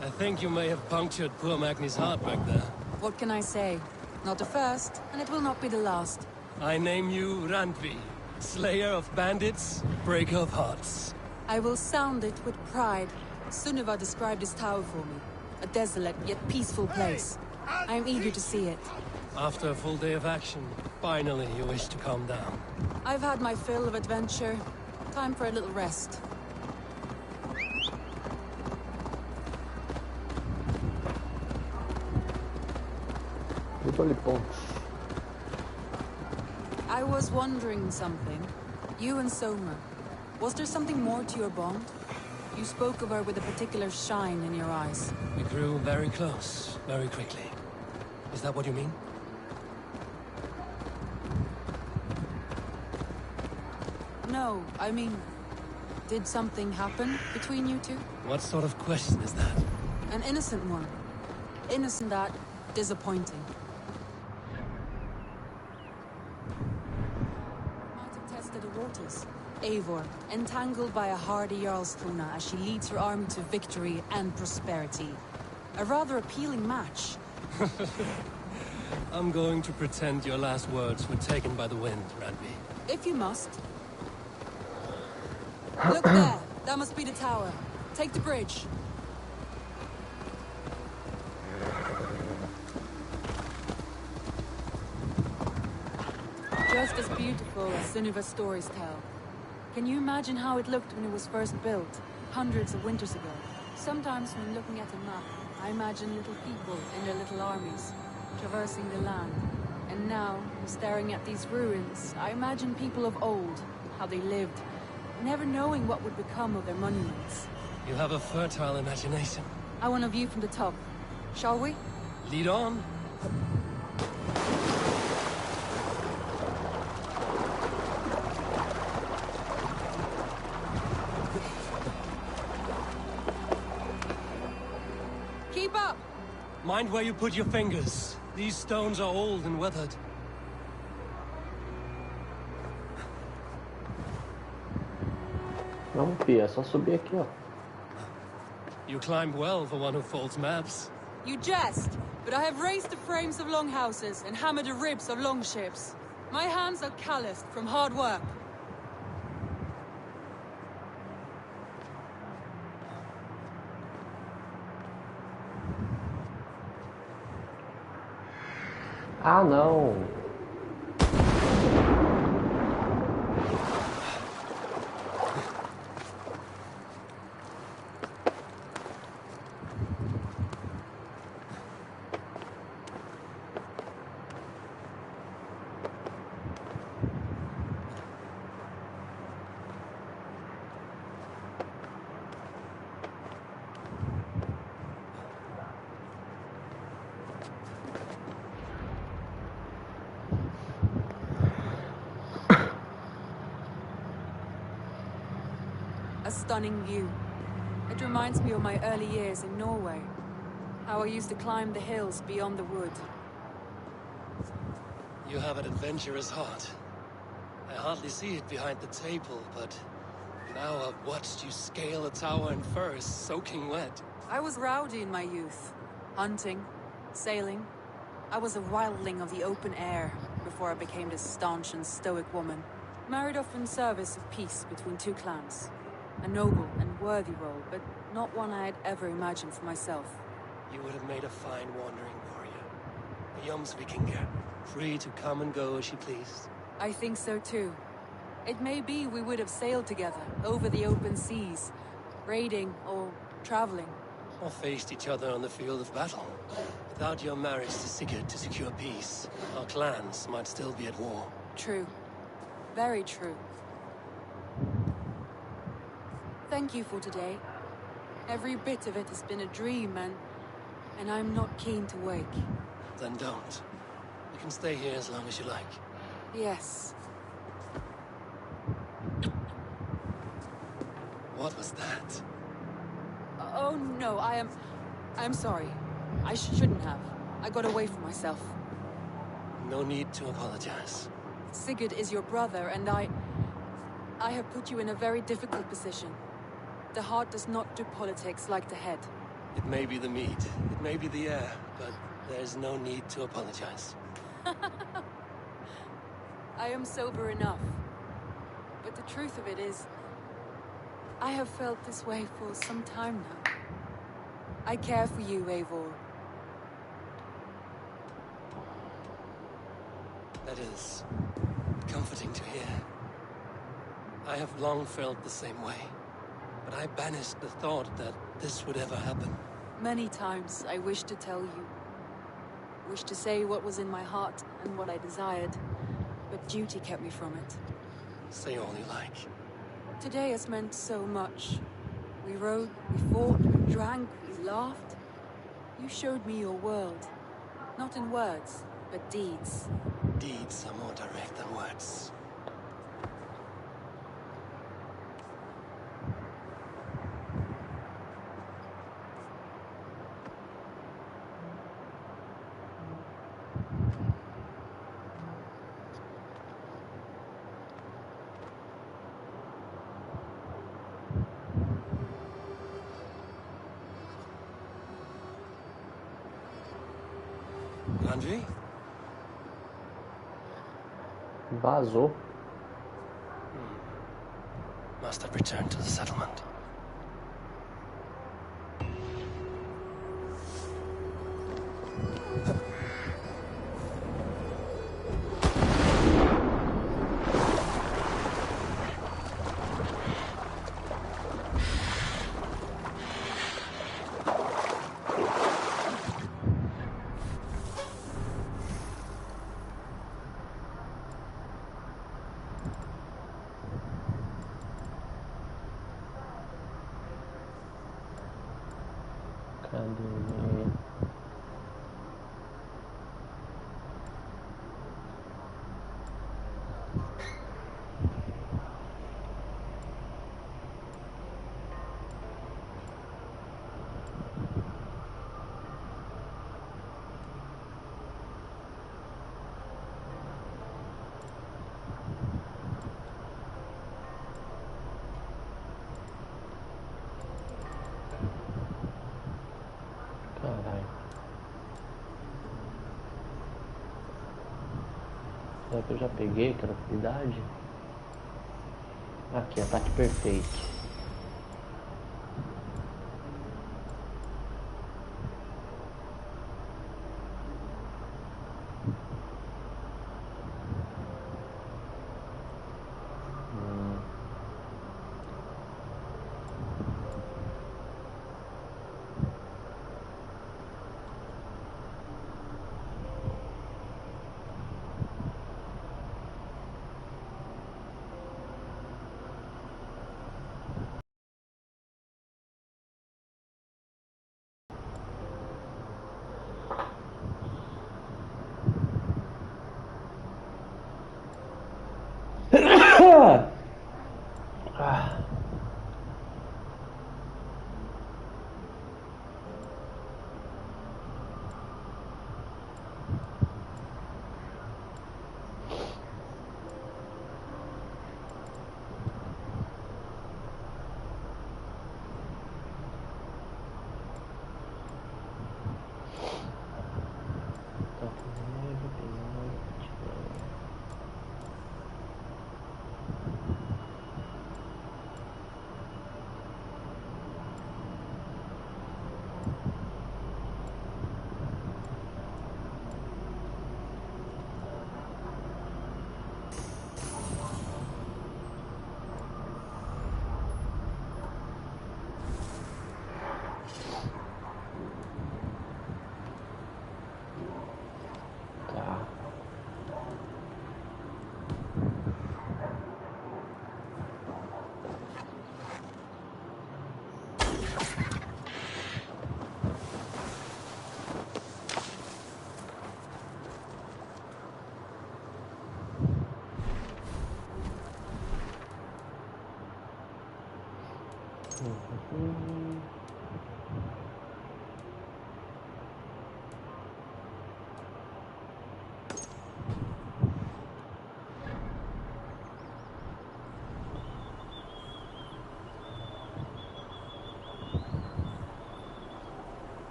S2: I think you may have punctured poor Magni's heart back there.
S9: What can I say? Not the first, and it will not be the last.
S2: I name you Randvi, slayer of bandits, breaker of hearts.
S9: I will sound it with pride. Sunniva described this tower for me. A desolate yet peaceful place. I am eager to see it.
S2: After a full day of action, finally you wish to calm down.
S9: I've had my fill of adventure. Time for a little rest. I was wondering something. You and Soma, was there something more to your bond? You spoke of her with a particular shine in your eyes.
S2: We grew very close, very quickly. Is that what you mean?
S9: No, I mean, did something happen between you two?
S2: What sort of question is that?
S9: An innocent one. Innocent that disappointing. Might have tested the waters. Eivor, entangled by a hardy Jarlskona as she leads her army to victory and prosperity. A rather appealing match.
S2: I'm going to pretend your last words were taken by the wind, Randby.
S9: If you must. Look there! That must be the tower. Take the bridge. Just as beautiful as Sunniva's stories tell. Can you imagine how it looked when it was first built, hundreds of winters ago? Sometimes when looking at a map, I imagine little people in their little armies, traversing the land. And now, staring at these ruins, I imagine people of old, how they lived, never knowing what would become of their monuments.
S2: You have a fertile imagination.
S9: I want a view from the top. Shall we?
S2: Lead on.
S9: Keep up!
S2: Mind where you put your fingers. These stones are old and weathered.
S4: Vamos, Pia, é só subir aqui, ó.
S2: You climbed well for one who folds maps.
S9: You jest, but I have raised the frames of longhouses and hammered the ribs of longships. My hands are calloused from hard work.
S4: Ah, não.
S9: A stunning view. It reminds me of my early years in Norway. How I used to climb the hills beyond the wood.
S2: You have an adventurous heart. I hardly see it behind the table, but now I've watched you scale a tower in furs, soaking wet.
S9: I was rowdy in my youth. Hunting, sailing. I was a wildling of the open air before I became this staunch and stoic woman. Married off in service of peace between two clans. A noble and worthy role, but not one I had ever imagined for myself.
S2: You would have made a fine wandering warrior. A young Vikinger, free to come and go as she pleased.
S9: I think so too. It may be we would have sailed together over the open seas, raiding or traveling.
S2: Or faced each other on the field of battle. Without your marriage to Sigurd to secure peace, our clans might still be at war.
S9: True. Very true. Thank you for today. Every bit of it has been a dream, and I'm not keen to wake.
S2: Then don't. You can stay here as long as you like.
S9: Yes.
S2: What was that?
S9: Oh no, I'm sorry. I shouldn't have. I got away from myself.
S2: No need to apologize.
S9: Sigurd is your brother, and I have put you in a very difficult position. The heart does not do politics like the head.
S2: It may be the meat, it may be the air, but there's no need to apologize.
S9: I am sober enough. But the truth of it is, I have felt this way for some time now. I care for you, Eivor.
S2: That is comforting to hear. I have long felt the same way, but I banished the thought that this would ever happen.
S9: Many times I wished to tell you. Wished to say what was in my heart and what I desired, but duty kept me from it.
S2: Say all you like.
S9: Today has meant so much. We rode, we fought, we drank, we laughed. You showed me your world. Not in words, but deeds.
S2: Deeds are more direct than words. Laundry?
S4: Vazou.
S2: Must have returned to the settlement.
S4: Cadê? Caralho. Será que eu já peguei aquela habilidade? Aqui, ataque perfeito.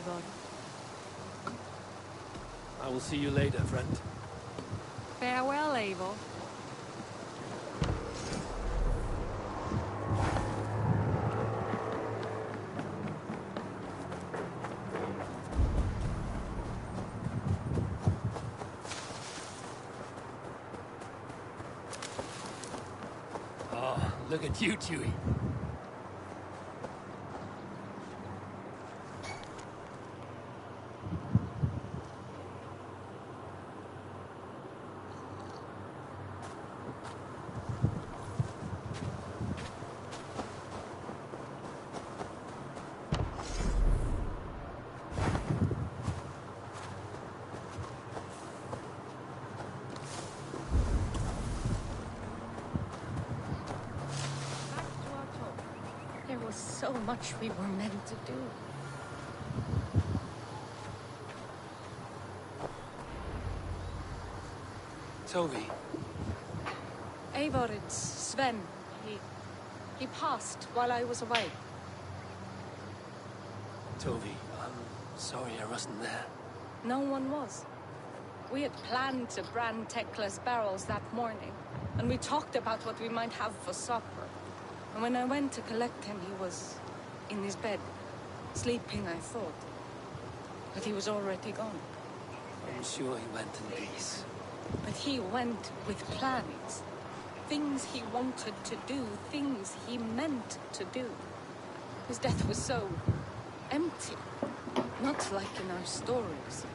S9: Eivor.
S2: I will see you later, friend.
S9: Farewell, Eivor.
S2: Oh, look at you, Chewie.
S12: There was so much we were meant to do.
S2: Toby.
S12: Eivor, it's Sven. He passed while I was away.
S2: Toby, I'm sorry I wasn't there.
S12: No one was. We had planned to brand Tekla's barrels that morning, and we talked about what we might have for supper. And when I went to collect him, he was in his bed, sleeping, I thought. But he was already gone.
S2: I'm sure he went in peace.
S12: But he went with plans. Things he wanted to do, things he meant to do. His death was so empty. Not like in our stories.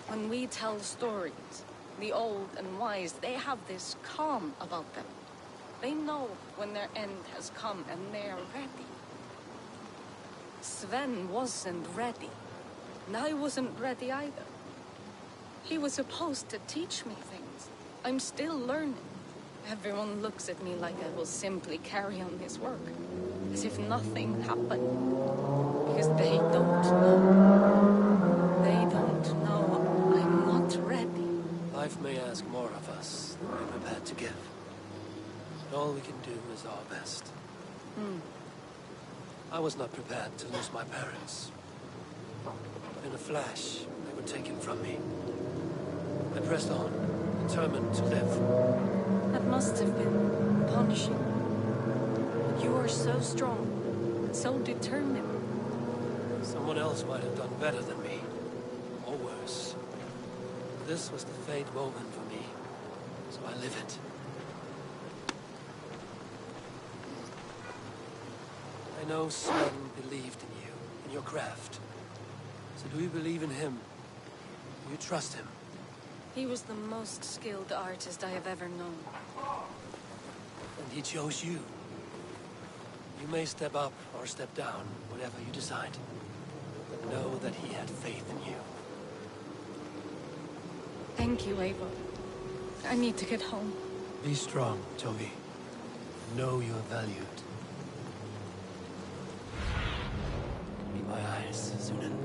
S12: When we tell stories, the old and wise, they have this calm about them. They know when their end has come and they're ready. Sven wasn't ready. And I wasn't ready either. He was supposed to teach me things. I'm still learning. Everyone looks at me like I will simply carry on his work. As if nothing happened. Because they don't know. They don't know I'm not ready.
S2: Life may ask more of us than we're prepared to give. But all we can do is our best. I was not prepared to lose my parents. In a flash, they were taken from me. I pressed on, determined to live.
S12: That must have been punishing. You are so strong, so determined.
S2: Someone else might have done better than me, or worse. This was the fate woven for me, so I live it. I know Sven believed in you, in your craft. So do you believe in him? Do you trust him?
S12: He was the most skilled artist I have ever known.
S2: And he chose you. You may step up or step down, whatever you decide. But know that he had faith in you.
S12: Thank you, Eivor. I need to get home.
S2: Be strong, Toby. Know you are valued. Meet my eyes, Sunan.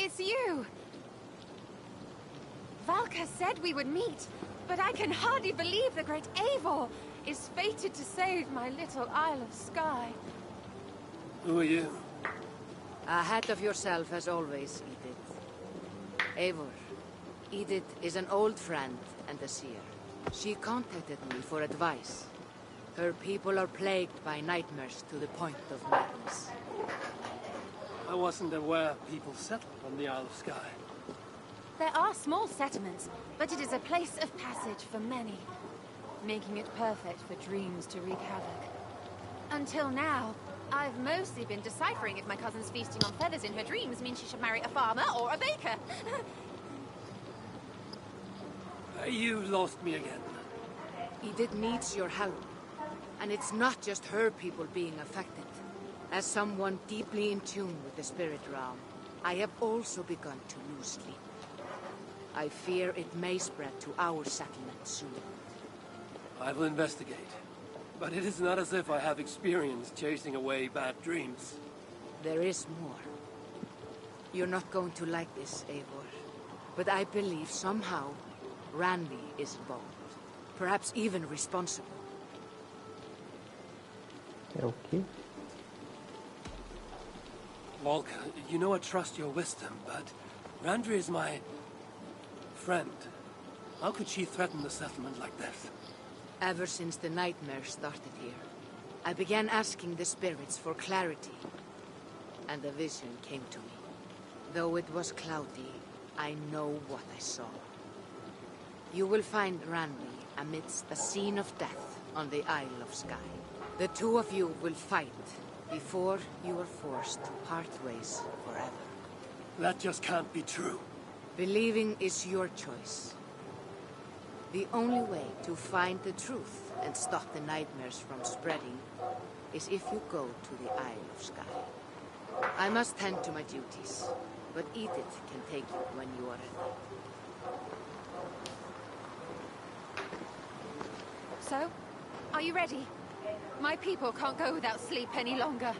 S13: It's you! Valka said we would meet, but I can hardly believe the great Eivor is fated to save my little Isle of Skye.
S2: Who are you?
S14: Ahead of yourself as always, Edith. Eivor. Edith is an old friend and a seer. She contacted me for advice. Her people are plagued by nightmares to the point of madness.
S2: I wasn't aware people settled on the Isle of Skye.
S13: There are small settlements, but it is a place of passage for many, making it perfect for dreams to wreak havoc. Until now, I've mostly been deciphering if my cousin's feasting on feathers in her dreams means she should marry a farmer or a baker.
S2: You lost me again.
S14: Edith needs your help. And it's not just her people being affected. As someone deeply in tune with the spirit realm, I have also begun to lose sleep. I fear it may spread to our settlement soon.
S2: I will investigate. But it is not as if I have experience chasing away bad dreams.
S14: There is more. You're not going to like this, Eivor. But I believe somehow Randy is involved. Perhaps even responsible.
S4: Okay.
S2: Volk, you know I trust your wisdom, but Randri is my friend. How could she threaten the settlement like this?
S14: Ever since the nightmare started here, I began asking the spirits for clarity, and a vision came to me. Though it was cloudy, I know what I saw. You will find Randy amidst a scene of death on the Isle of Skye. The two of you will fight before you are forced to part ways forever.
S2: That just can't be true.
S14: Believing is your choice. The only way to find the truth and stop the nightmares from spreading is if you go to the Isle of Skye. I must tend to my duties, but Edith can take you when you are ready.
S13: So, are you ready? My people can't go without sleep any longer.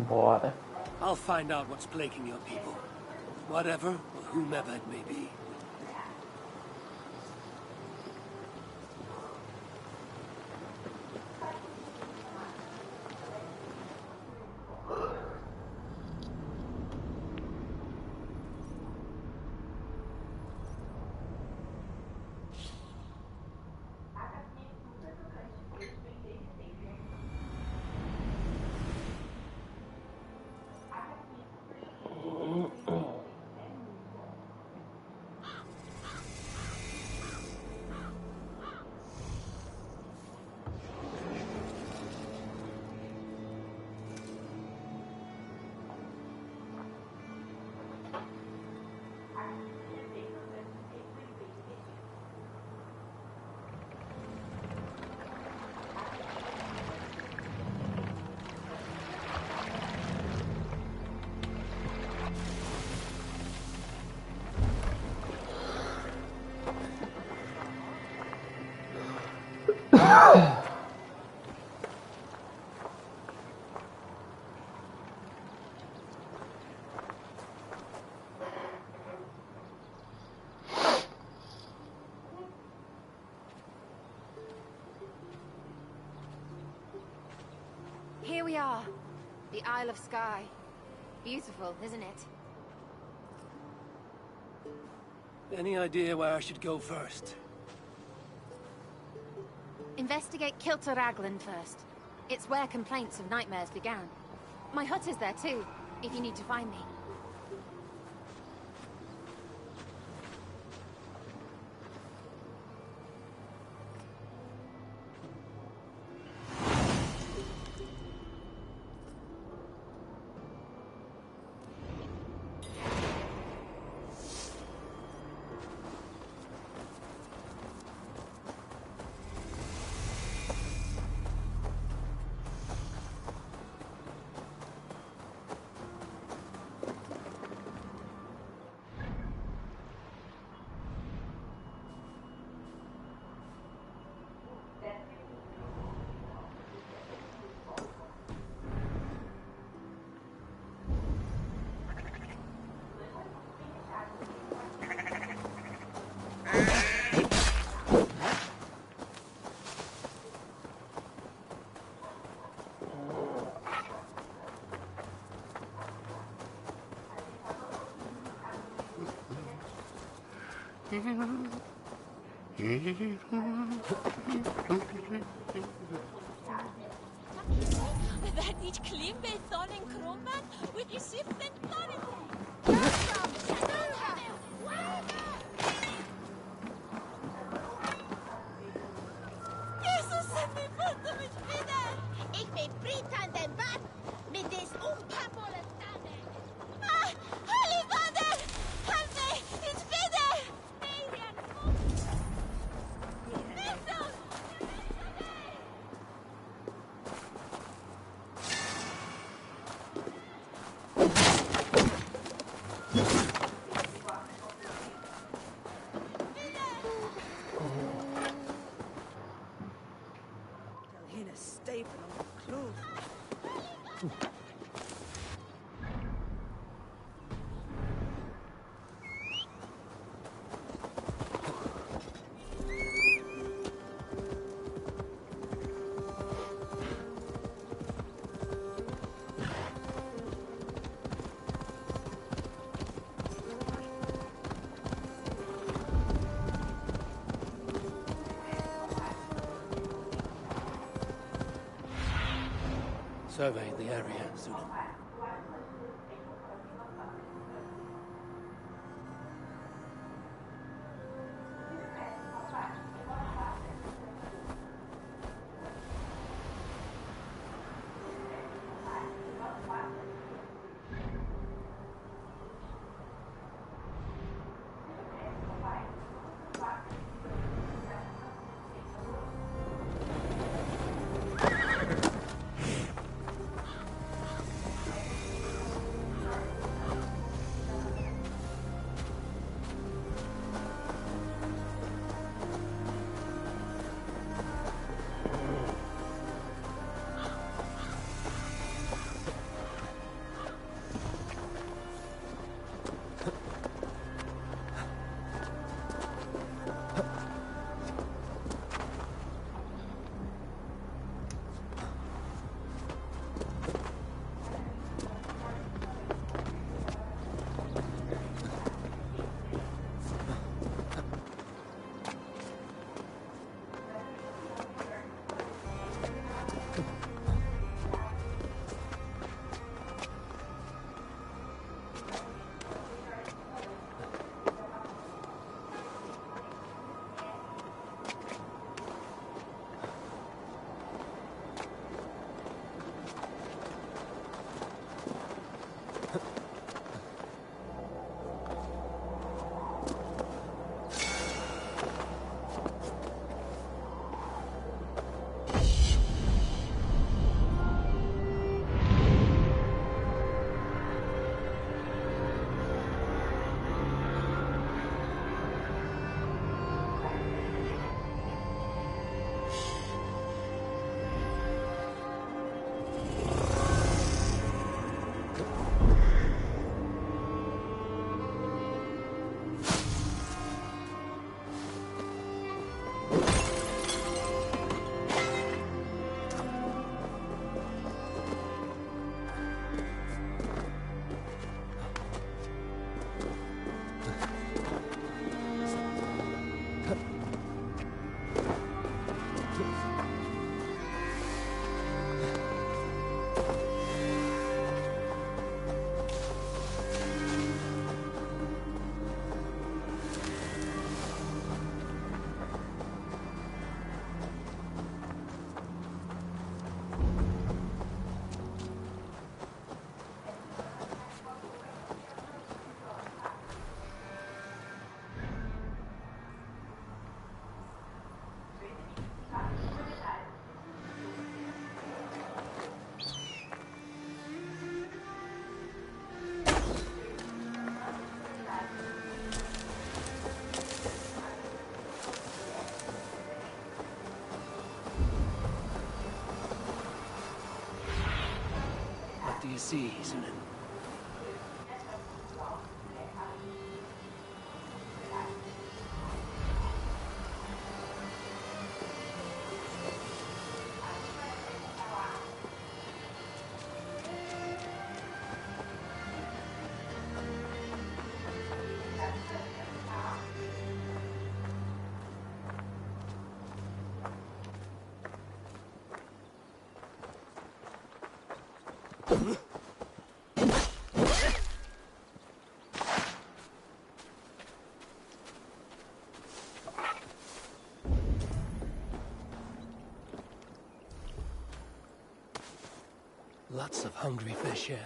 S4: Bora.
S2: I'll find out what's plaguing your people. Whatever or whomever it may be.
S13: Here we are. The Isle of Skye. Beautiful, isn't it?
S2: Any idea where I should go first?
S13: Investigate Kilter Raglan first. It's where complaints of nightmares began. My hut is there too, if you need to find me.
S15: That niet klim bij Thon en Kromman with his sift and Jesus, mi putte mit wieder! Ich bin Brit an den Bad mit des unpapolen Tanne! Ah, Holy Father! Help me! It's Peter!
S16: stapling on the clothes.
S2: Survey the area, Zulu. Do you see, Sunan? Lots of hungry fish here.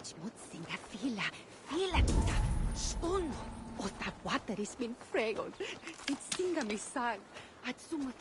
S17: Smutsiga fila kita. Spon. Och that water is min fregod. It's singa misal. At sumat.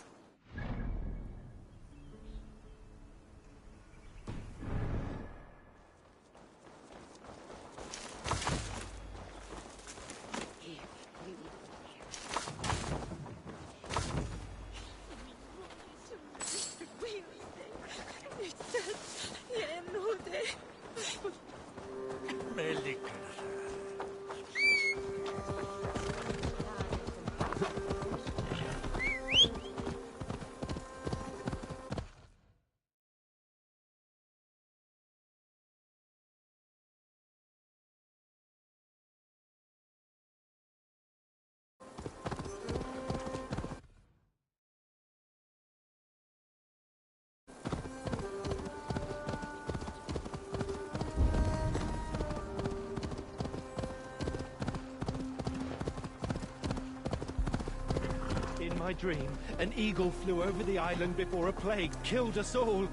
S18: In my dream, an eagle flew over the island before a plague killed us all.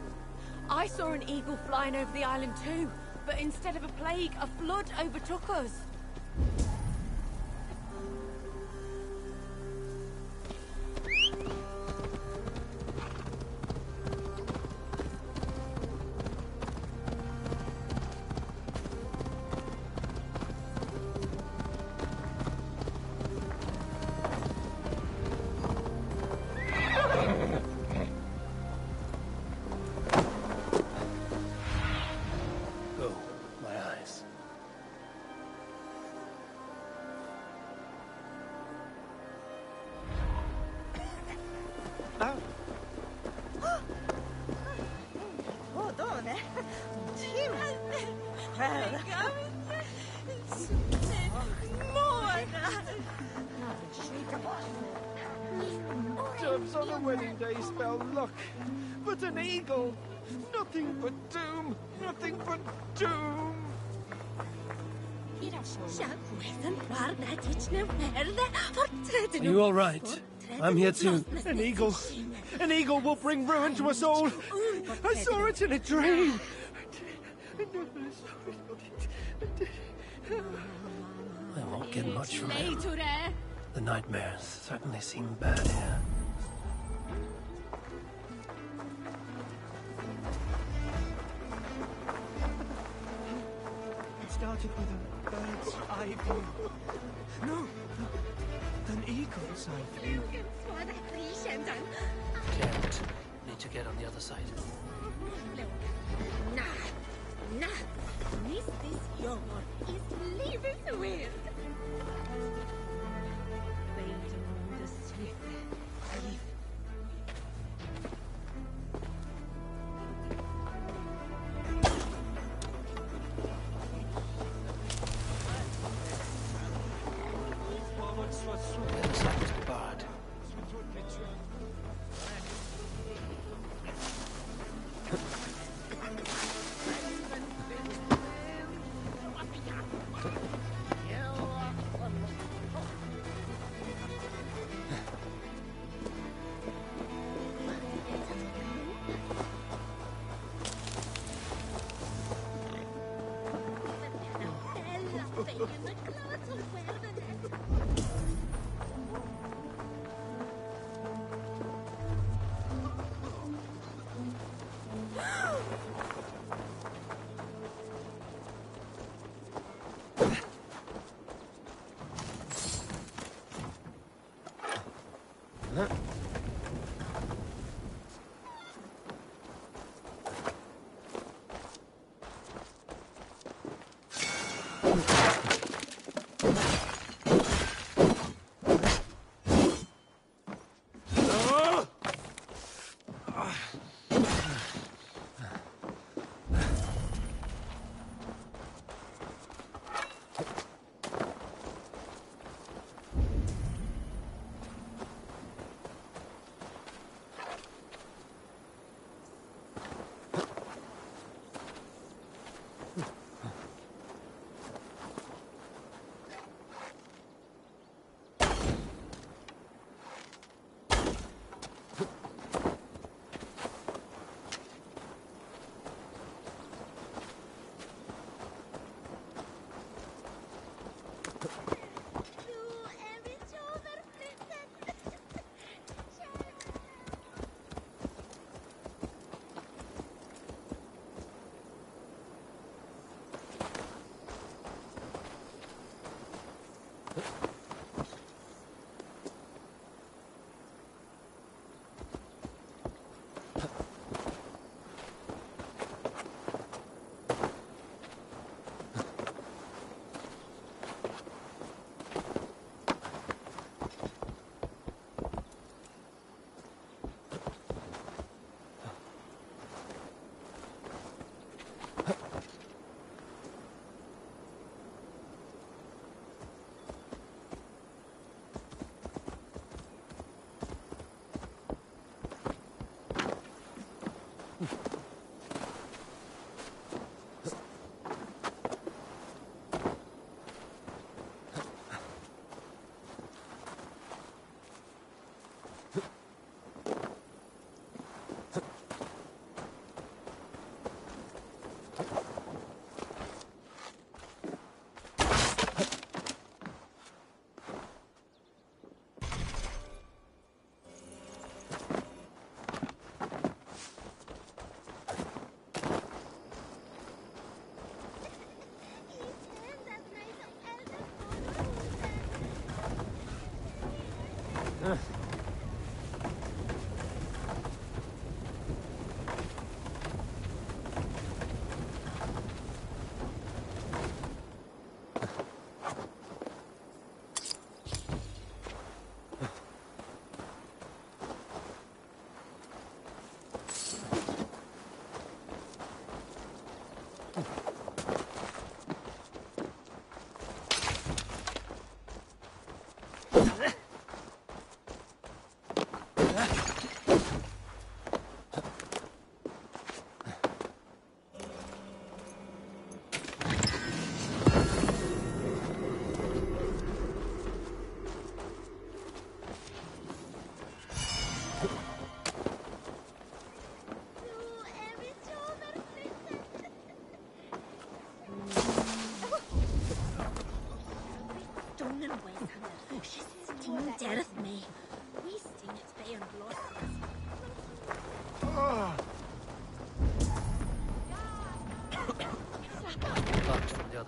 S19: I saw an eagle flying over the island too, but instead of a plague, a flood overtook us.
S18: Doves on a wedding day spell luck, but an eagle, nothing but doom, nothing but doom.
S3: Are you all right?
S18: I'm here too. An eagle. An eagle will bring ruin to us all. I saw it in a dream. I won't get much from him. The nightmares certainly seem bad here. It started with a bird's eye view. No, an eagle's eye view.
S2: Can't. Need to get on the other side.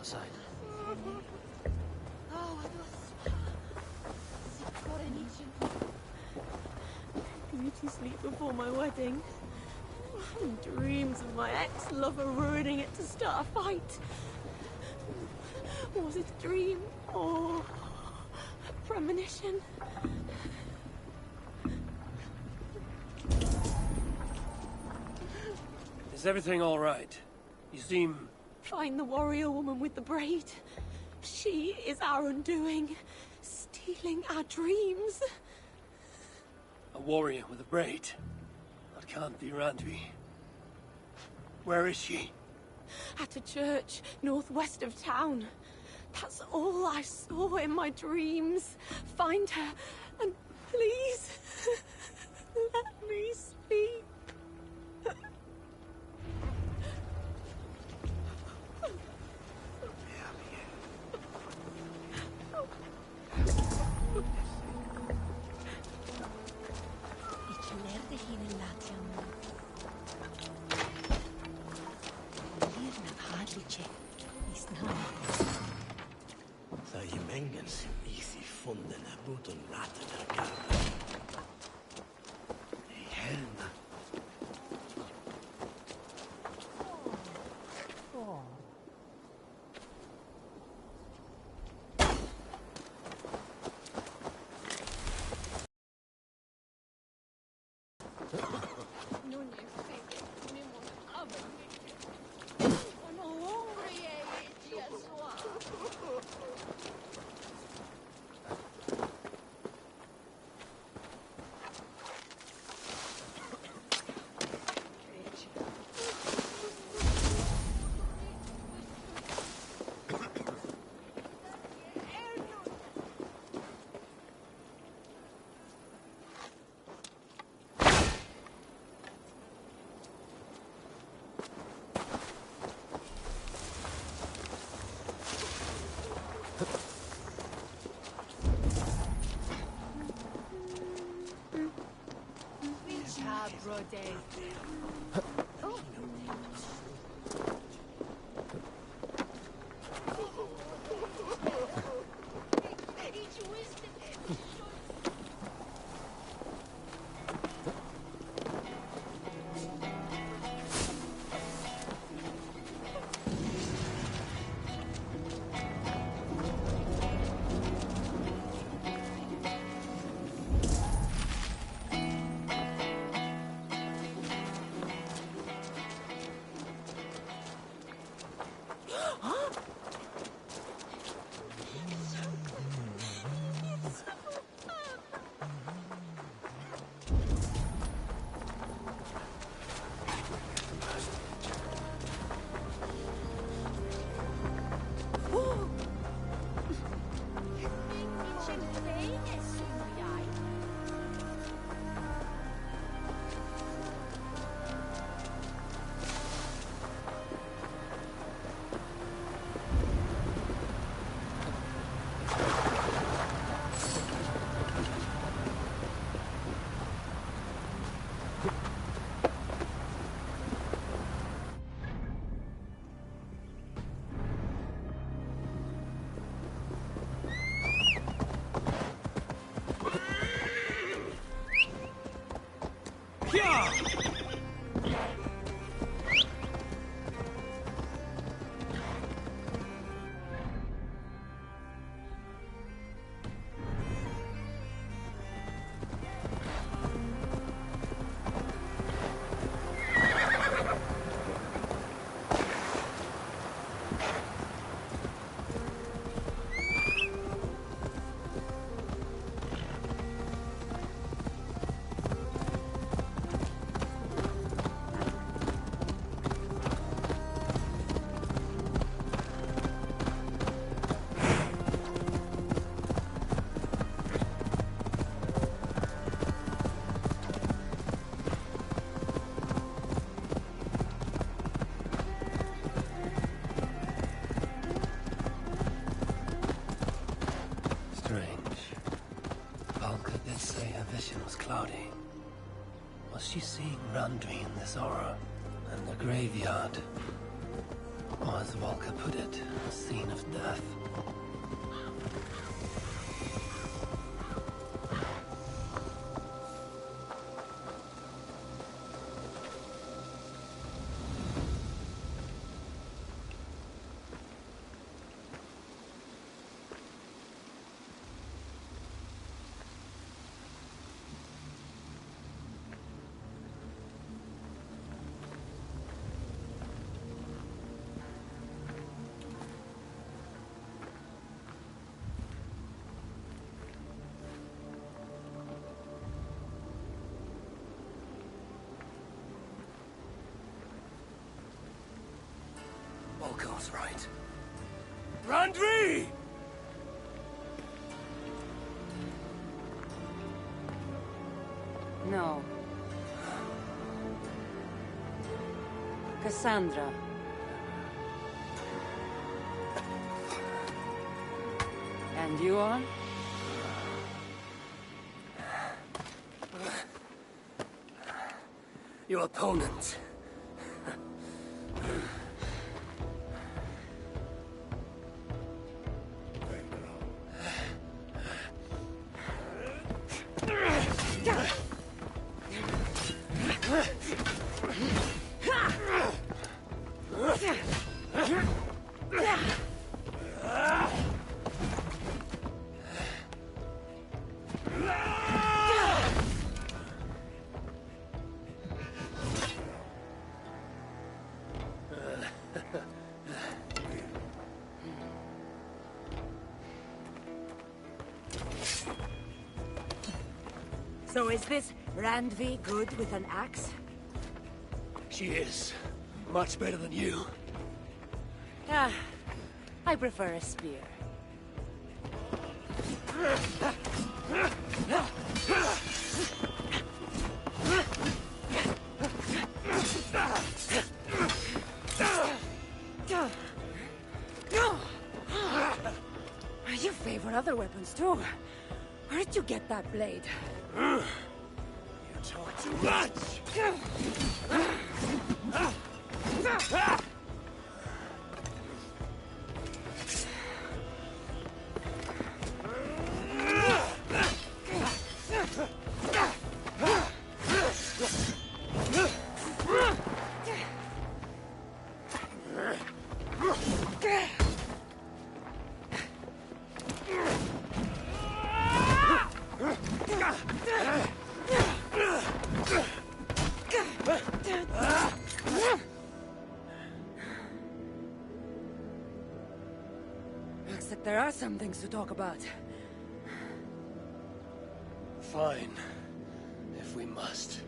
S2: Aside.
S19: Beauty sleep before my wedding. Dreams of my ex-lover ruining it to start a fight. Was it a dream or a premonition?
S2: Is everything all right? You seem...
S19: Find the warrior woman with the braid. She is our undoing, stealing our dreams.
S2: A warrior with a braid. That can't be Randvi. Where is she?
S19: At a church northwest of town. That's all I saw in my dreams. Find her, and please, let me speak.
S2: cloudy. Was she seeing Randvi in this aura? And the graveyard? Or as Volker put it, a scene of death. Volker's right. Randvi!
S14: No. Cassandra. And you are?
S2: Your opponent.
S14: So is this Randvi good with an axe?
S2: She is. Much better than you.
S14: Ah, I prefer a spear. You favor other weapons too. Where did you get that blade?
S2: You talk too much!
S14: Looks like there are some things to talk about.
S2: Fine. If we must.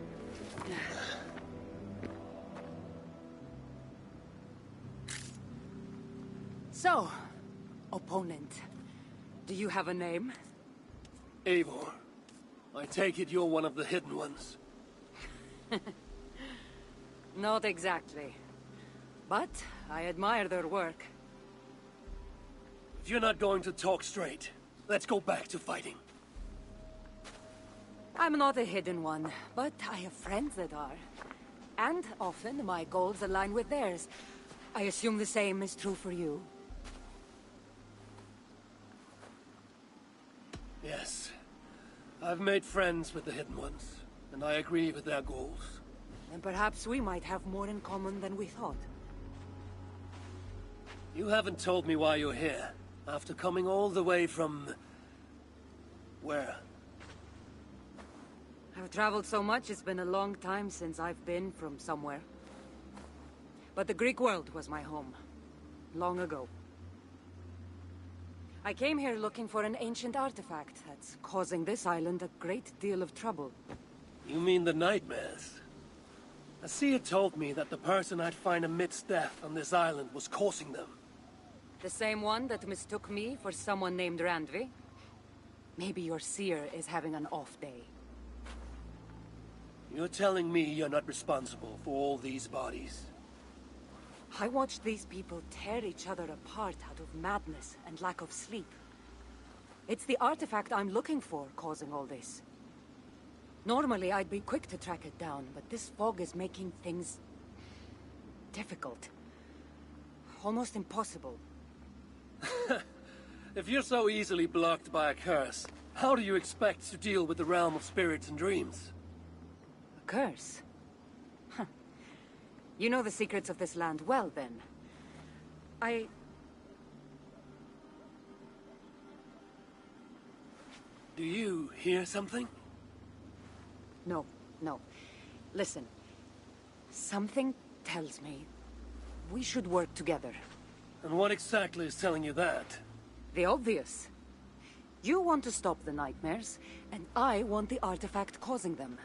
S14: So, opponent, do you have a name?
S2: Eivor, I take it you're one of the hidden ones.
S14: Not exactly. But I admire their work.
S2: If you're not going to talk straight, let's go back to fighting.
S14: I'm not a hidden one, but I have friends that are. And often my goals align with theirs. I assume the same is true for you.
S2: Yes. I've made friends with the hidden ones, and I agree with their goals.
S14: Then perhaps we might have more in common than we thought.
S2: You haven't told me why you're here, after coming all the way from... where?
S14: I've traveled so much, it's been a long time since I've been from somewhere. But the Greek world was my home. Long ago. I came here looking for an ancient artifact that's causing this island a great deal of trouble.
S2: You mean the nightmares? A seer told me that the person I'd find amidst death on this island was causing them.
S14: The same one that mistook me for someone named Randvi? Maybe your seer is having an off day.
S2: You're telling me you're not responsible for all these bodies?
S14: I watched these people tear each other apart out of madness and lack of sleep. It's the artifact I'm looking for causing all this. Normally, I'd be quick to track it down, but this fog is making things... difficult. almost impossible.
S2: If you're so easily blocked by a curse, how do you expect to deal with the realm of spirits and dreams?
S14: A curse? Huh. You know the secrets of this land well, then.
S2: Do you hear something?
S14: No. Listen. Something tells me we should work together.
S2: And what exactly is telling you that?
S14: The obvious. You want to stop the nightmares, and I want the artifact causing them.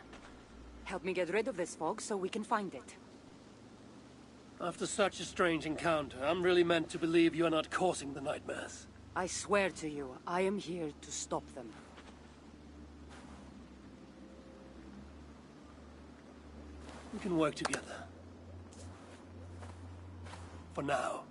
S14: Help me get rid of this fog so we can find it.
S2: After such a strange encounter, I'm really meant to believe you are not causing the nightmares.
S14: I swear to you, I am here to stop them.
S2: We can work together. For now.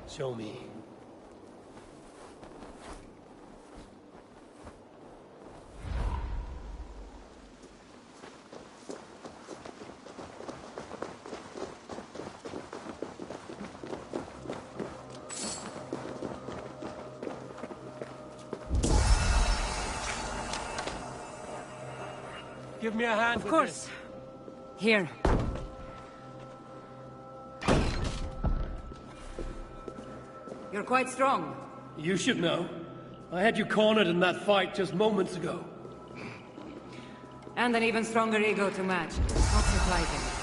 S2: Show me. Give me a hand.
S14: Of course. Here. You're quite strong.
S2: You should know. I had you cornered in that fight just moments ago.
S14: And an even stronger ego to match. Not surprising.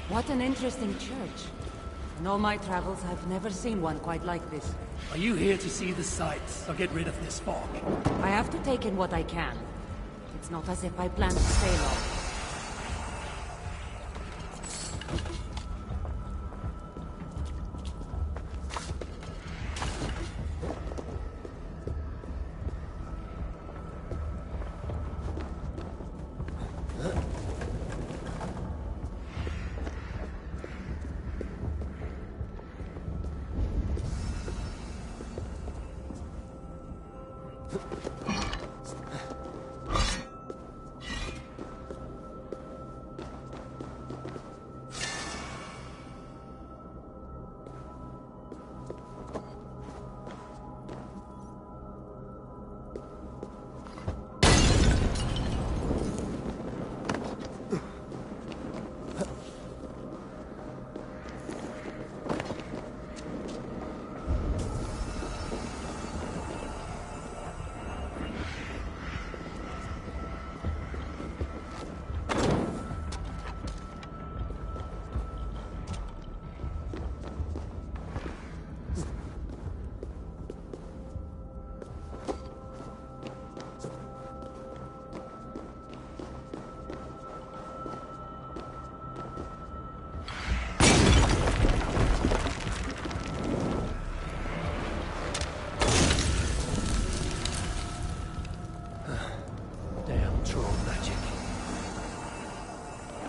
S14: What an interesting church. In all my travels, I've never seen one quite like this.
S2: Are you here to see the sights, or get rid of this fog?
S14: I have to take in what I can. It's not as if I plan to stay long.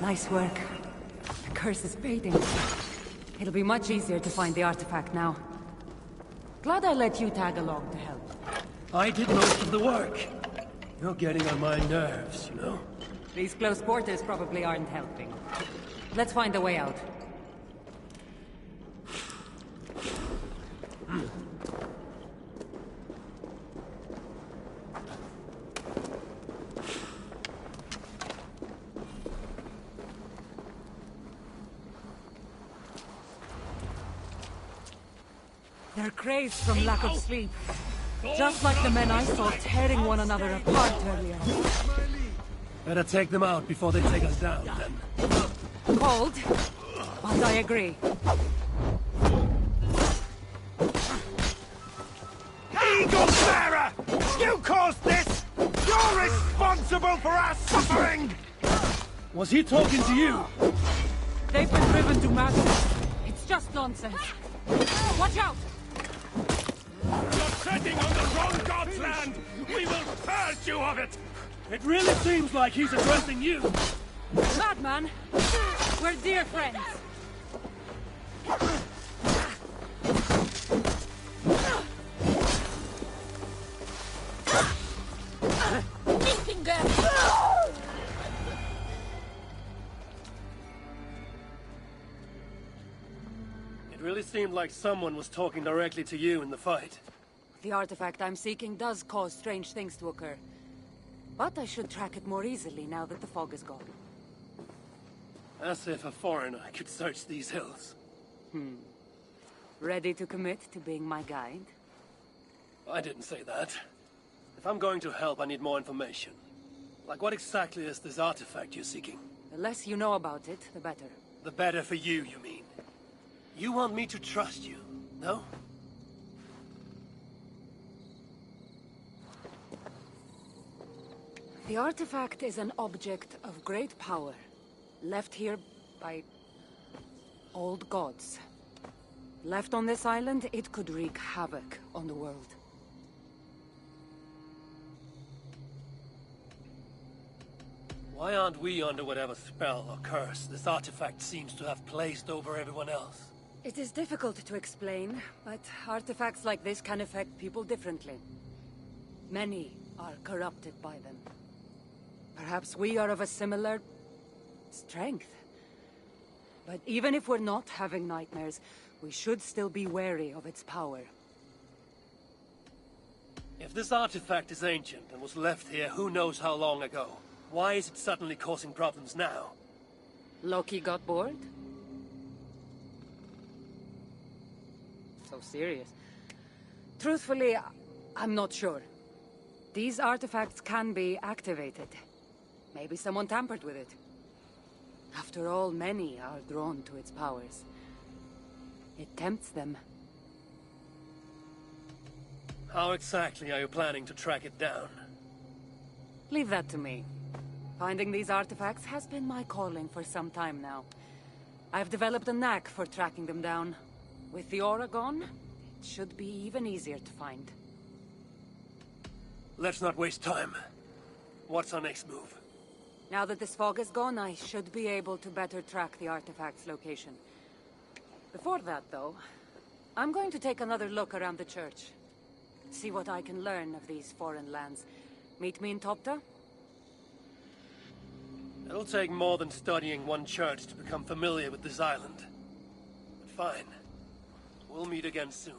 S9: Nice work. The curse is fading. It'll be much easier to find the artifact now. Glad I let you tag along to help.
S2: I did most of the work. You're getting on my nerves, you know?
S9: These close quarters probably aren't helping. Let's find a way out. They're crazed from lack of sleep. Just like the men I saw tearing one another apart earlier.
S2: Better take them out before they take us down, then.
S9: Cold, but I agree.
S18: Eagle Bearer! You caused this! You're responsible for our suffering!
S2: Was he talking to you?
S9: They've been driven to madness. It's just nonsense. Watch out!
S3: You're treading on the wrong god's land! We will purge you of it!
S2: It really seems like he's addressing you.
S9: Madman! We're dear friends.
S2: It really seemed like someone was talking directly to you in the fight.
S9: The artifact I'm seeking does cause strange things to occur. But I should track it more easily now that the fog is gone.
S2: As if a foreigner could search these hills.
S9: Ready to commit to being my guide?
S2: I didn't say that. If I'm going to help, I need more information. Like what exactly is this artifact you're seeking?
S9: The less you know about it, the better.
S2: The better for you mean? You want me to trust you, no?
S9: The artifact is an object of great power, left here by old gods. Left on this island, it could wreak havoc on the world.
S2: Why aren't we under whatever spell or curse this artifact seems to have placed over everyone else?
S9: It is difficult to explain, but artifacts like this can affect people differently. Many are corrupted by them. Perhaps we are of a similar strength. But even if we're not having nightmares, we should still be wary of its power.
S2: If this artifact is ancient and was left here who knows how long ago, why is it suddenly causing problems now?
S9: Loki got bored? So serious. Truthfully, I'm not sure. These artifacts can be activated. Maybe someone tampered with it. After all, many are drawn to its powers. It tempts them.
S2: How exactly are you planning to track it down?
S9: Leave that to me. Finding these artifacts has been my calling for some time now. I've developed a knack for tracking them down. With the aura gone, it should be even easier to find.
S2: Let's not waste time. What's our next move?
S9: Now that this fog is gone, I should be able to better track the artifact's location. Before that, though, I'm going to take another look around the church. See what I can learn of these foreign lands. Meet me in Topta?
S2: It'll take more than studying one church to become familiar with this island. But fine. We'll meet again soon.